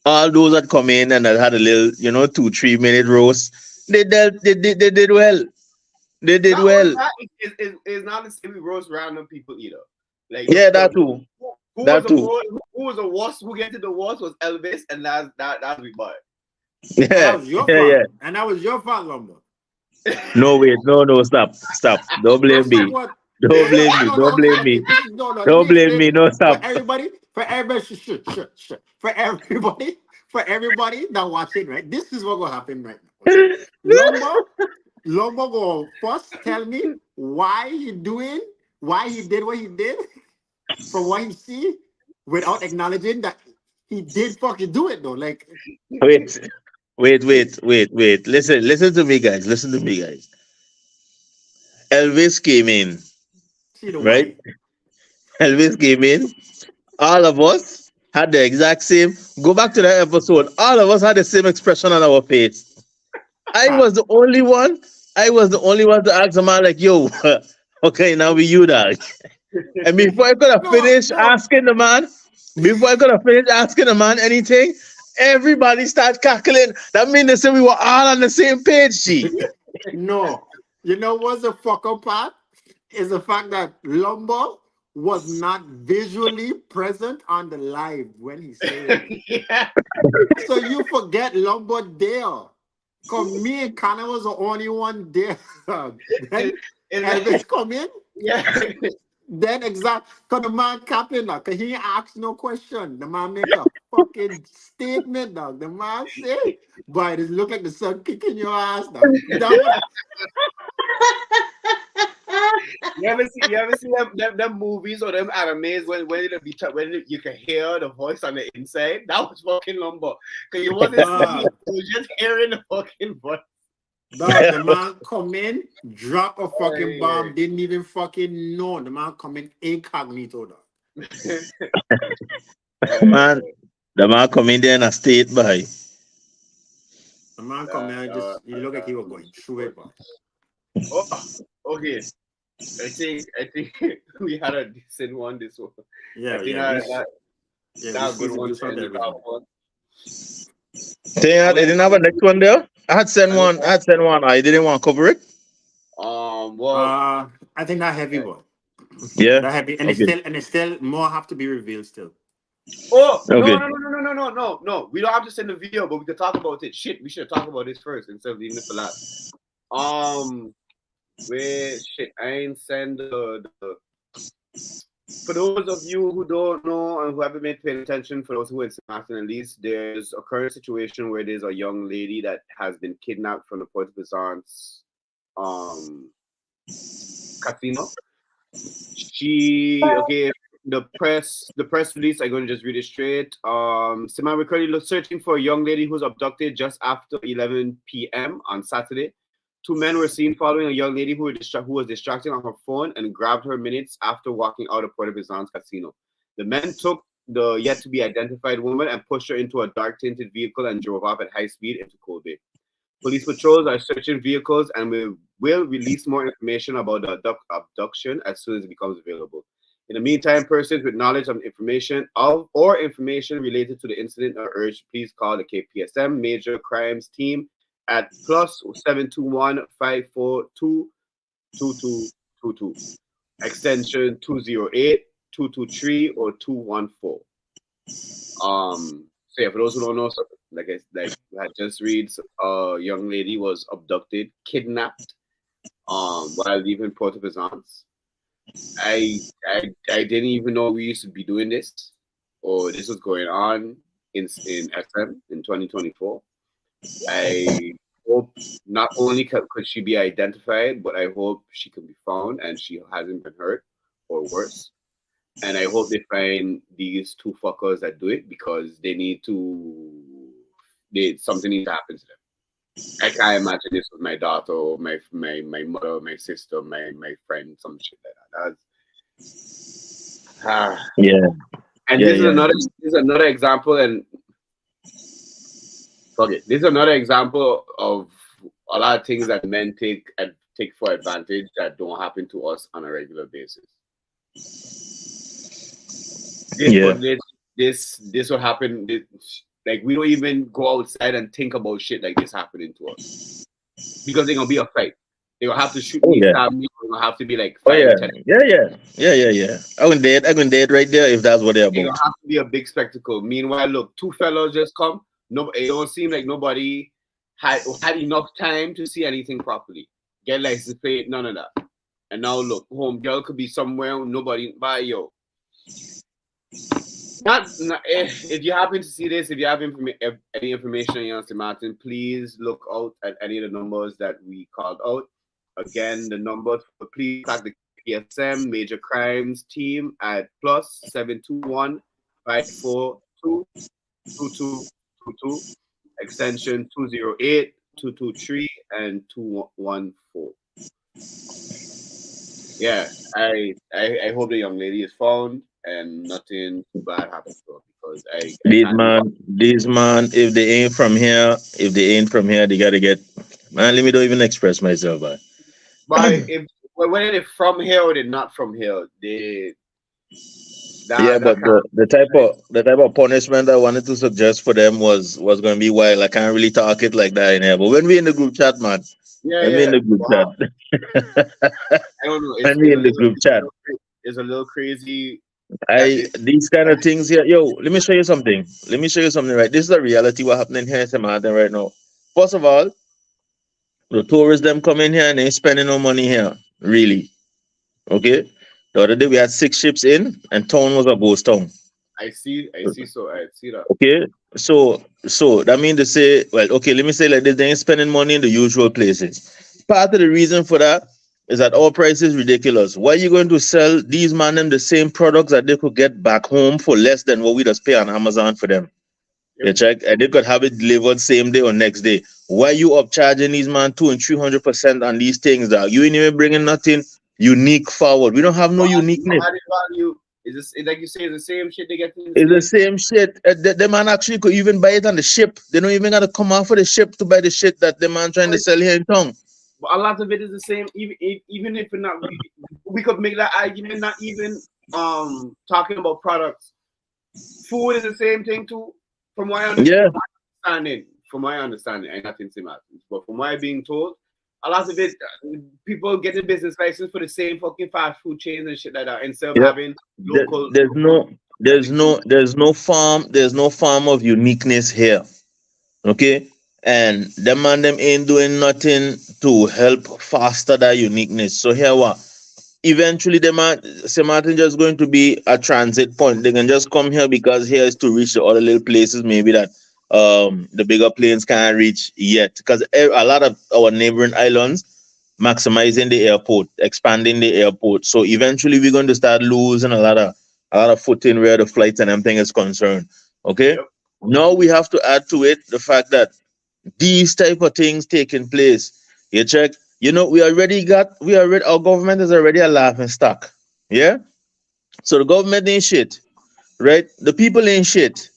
all those that come in and that had a little, 2-3 minute roast, they did well. They did well. It's not the same we roast random people either. Like, yeah, that too. Who was the worst? Who get to the worst was Elvis, and that's we bought. Yeah, that was your fault. Yeah. And that was your fault, Lumber. No, wait, no, stop. Don't blame me. Don't blame me. Don't blame me. No, stop. For everybody that watching, right? This is what will happen right now. Lumber go first tell me why he did what he did from what he see without acknowledging that he did fucking do it though. Like wait. Listen to me, guys. Elvis came in. Right? Elvis came in. All of us had the exact same. Go back to that episode. All of us had the same expression on our face. I was the only one to ask the man, like, yo, okay, now we you, dog. And before I could have finished asking the man anything, everybody started cackling. That means they said we were all on the same page, G. No. You know what's the fuck up part? Is the fact that Lumber was not visually present on the live when he said it. Yeah. So you forget Lumber there. Because me and Connor was the only one there. Then Elvis come in. Yeah. Then because the man capping, because he ain't asked no question. The man make a fucking statement, dog. The man say, boy, it look like the sun kicking your ass, dog. You ever see them movies or them animes when you can hear the voice on the inside? That was fucking Lumber. Because you wasn't seeing it, you was just hearing the fucking voice. Dog, the man come in, drop a fucking bomb, didn't even fucking know. The man come in incognito, dog. Man, the man come in there in a state, boy. The man come in, just he looked like he was going through it, but. Oh, okay. I think we had a decent one this one. Yeah, I think that good one. I didn't have a next one there. I had sent one. I didn't want to cover it. Well, I think that heavy one. Yeah. That heavy, and it's still more have to be revealed still. Oh okay. No. We don't have to send the video, but we can talk about it. Shit, we should talk about this first instead of leaving it for last. Wait, shit, I ain't send the. For those of you who don't know and who haven't been paying attention, for those who are in Sint Maarten at least, there's a current situation where there's a young lady that has been kidnapped from the Port Plaisance casino. The press release, I'm going to just read it straight. Sint Maarten, we're currently searching for a young lady who was abducted just after 11 p.m. on Saturday. 2 men were seen following a young lady who was distracted on her phone and grabbed her minutes after walking out of Port Plaisance casino. The men took the yet-to-be-identified woman and pushed her into a dark-tinted vehicle and drove off at high speed into Cold Bay. Police patrols are searching vehicles and we will release more information about the abduction as soon as it becomes available. In the meantime, persons with knowledge of information related to the incident are urged to please call the KPSM Major Crimes Team at +721-542-2222, extension 208, 223, or 214. So yeah, for those who don't know, so like I just read, a young lady was abducted, kidnapped, while leaving Port Plaisance. I didn't even know we used to be doing this, or this was going on in SM in 2024. I hope not only could she be identified, but I hope she can be found and she hasn't been hurt or worse. And I hope they find these two fuckers that do it, because something needs to happen to them. I can't imagine this with my daughter or my mother, my sister, my friend, some shit like that. And this is another example, and this is another example of a lot of things that men take for advantage that don't happen to us on a regular basis. This will happen. Like, we don't even go outside and think about shit like this happening to us, because they're gonna be a fight. They're gonna have to shoot me, stab me. They're gonna have to be like 5 or 10. Yeah. I'm dead right there if that's what they're about. It's gonna have to be a big spectacle. Meanwhile, look, 2 fellows just come. No, it don't seem like nobody had enough time to see anything properly. Get license plate, none of that. And now look, home girl could be somewhere, nobody by yo. If you happen to see this, if you have any information on Sint Maarten, please look out at any of the numbers that we called out. Again, the numbers, please contact the PSM Major Crimes Team at +721-542-2222, extension 208, 223, and 214. Yeah, I hope the young lady is found and nothing too bad happens to her, because these man, if they ain't from here, they gotta get. Man, let me don't even express myself, man. But whether they're from here or they're not from here, the type of punishment I wanted to suggest for them was going to be wild. I can't really talk it like that in here, but when we in the group chat, man. In the group chat. I don't know. It's a little crazy. These kind of things here. Yo, let me show you something. Right, this is the reality what happening here in Sint Maarten right now. First of all, the tourists them come in here and they spending no money here, really. Okay. The other day we had 6 ships in, and town was a ghost town. I see that. Okay. So that means to say, well, okay, let me say like this: they ain't spending money in the usual places. Part of the reason for that is that our price is ridiculous. Why are you going to sell these man them the same products that they could get back home for less than what we just pay on Amazon for them? You check, and they could have it delivered same day or next day. Why you upcharging these man 200 and 300% on these things, dog? You ain't even bringing nothing unique forward. We don't have no uniqueness. Added value is this, like you say, it's the same shit they get in It's the same shit. The man actually could even buy it on the ship. They don't even got to come off of the ship to buy the shit that the man trying to sell here in town. But a lot of it is the same. Even if we're not, we could make that argument. Not even talking about products. Food is the same thing too. From what I understand, from my understanding, I'm not in Sint Maarten, but from what I'm being told, a lot of it, people get a business license for the same fucking fast food chains and shit like that instead of having local. There's no farm of uniqueness here. Okay, and them man them ain't doing nothing to help foster that uniqueness. So here what? Eventually, Sint Maarten just going to be a transit point. They can just come here because here is to reach the other little places maybe that the bigger planes can't reach yet. Because a lot of our neighboring islands maximizing the airport, expanding the airport. So eventually, we're going to start losing a lot of footing where the flights and everything is concerned. Okay. Yep. Now we have to add to it the fact that these type of things taking place. You check. You know, our government is already a laughing stock. Yeah? So the government ain't shit, right? The people ain't shit.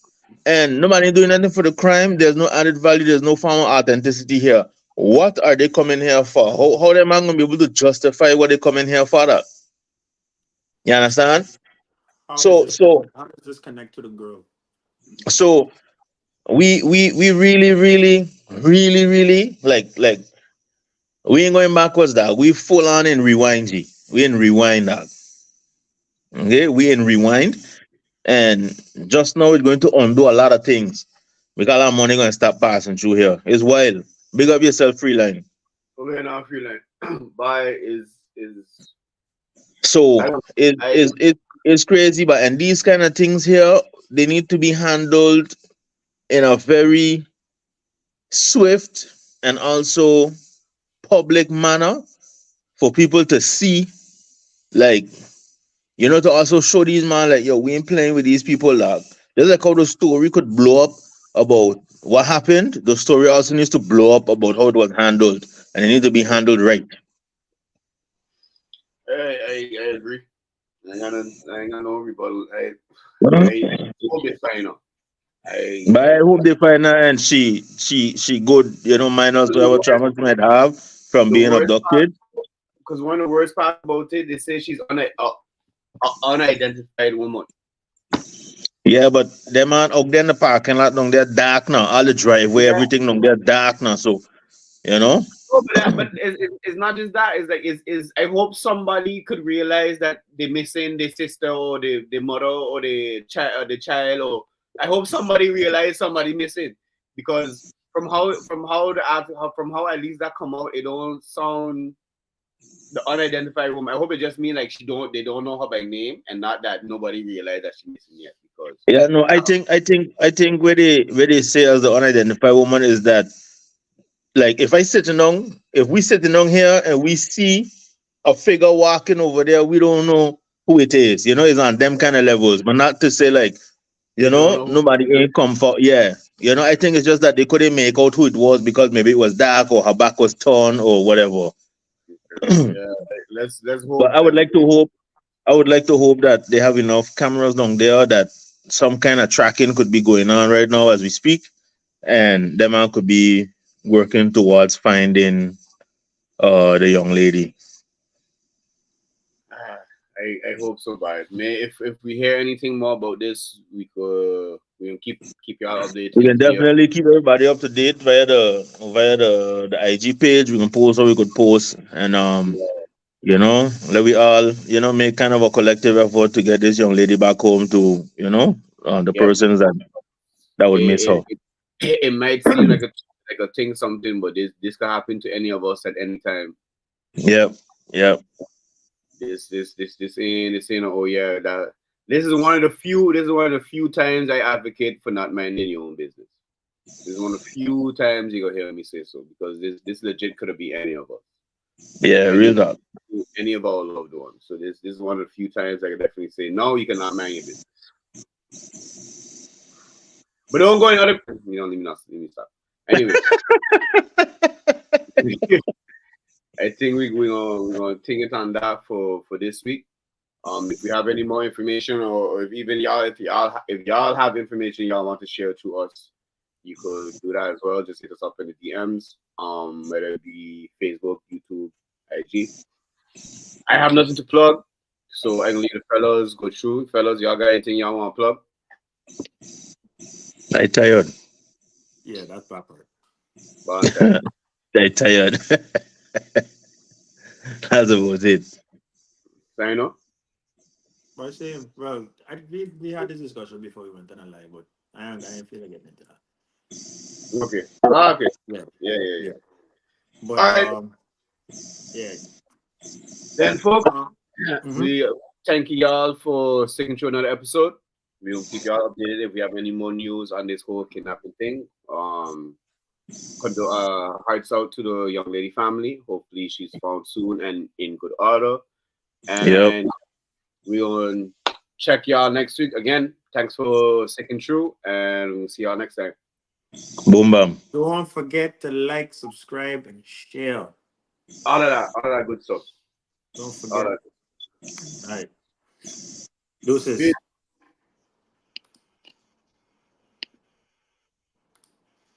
And nobody doing anything for the crime. There's no added value. There's no form of authenticity here. What are they coming here for? How them man gonna be able to justify what they coming here for that? You understand? How does this connect to the girl? So we really like we ain't going backwards, dog. We full on in rewind, G. We in rewind, dog. Okay, we in rewind, and just now it's going to undo a lot of things because our money gonna start passing through here. It's wild. Big up yourself, Freeline. Okay, now Freeline. Buy is. So it's crazy, but and these kind of things here, they need to be handled in a very swift and also public manner for people to see, like, you know, to also show these man like, yo, we ain't playing with these people, dog. Just like how the story could blow up about what happened, the story also needs to blow up about how it was handled, and it needs to be handled right. I agree. I ain't got no rebuttal. I hope they find her. But I hope they find her and she good, you know, minus whatever trauma she might have from being abducted. Because one of the worst parts about it, they say she's unidentified woman. Yeah, but them man out there in the parking lot, they're dark now. All the driveway, everything, they're dark now. So, you know. No, but it's not just that. It's like I hope somebody could realize that they're missing their sister or the mother or the child or I hope somebody realized somebody missing, because from how at least that come out, it don't sound the unidentified woman. I hope it just means like they don't know her by name and not that nobody realized that she's missing yet. Because I think where they say as the unidentified woman is that, like, if we sitting down here and we see a figure walking over there, we don't know who it is. You know, it's on them kind of levels, but not to say like, you know, nobody ain't come for. Yeah, you know, I think it's just that they couldn't make out who it was because maybe it was dark or her back was torn or whatever. Yeah, let's hope. But I would like to hope that they have enough cameras down there that some kind of tracking could be going on right now as we speak, and them man could be working towards finding the young lady. I hope so, guys. If we hear anything more about this, we can keep y'all updated. We can definitely keep everybody up to date via the IG page. We can post what we could post, and you know, let we all, you know, make kind of a collective effort to get this young lady back home to, you know, the persons that would miss her. It might seem like a thing, something, but this can happen to any of us at any time. Yep. This ain't oh yeah, that this is one of the few times I advocate for not minding your own business. This is one of the few times you're gonna hear me say so, because this legit could have been any of us. Yeah, real talk. Any of our loved ones. So this is one of the few times I can definitely say no, you cannot mind your business. But don't go in other. You don't let me stop. Anyway, I think we're gonna take it on that for this week. If we have any more information, or if even if y'all have information y'all want to share to us, you could do that as well. Just hit us up in the DMs. Whether it be Facebook, YouTube, IG. I have nothing to plug, so I can leave the fellas go through. Fellas, y'all got anything y'all want to plug? I tired. Yeah, that's proper. I tired. That's about it. Sign up. But same, bro. We had this discussion before we went on a live, but I didn't feel like getting into that. Okay. Okay. Yeah. But all right. Yeah. Then, folks, we thank y'all for sticking through another episode. We'll keep y'all updated if we have any more news on this whole kidnapping thing. Hearts out to the young lady family. Hopefully, she's found soon and in good order. And we'll check y'all next week again. Thanks for sticking through, and we'll see y'all next time. Boom bam. Don't forget to like, subscribe, and share. All of that good stuff. Don't forget. All right. Deuces.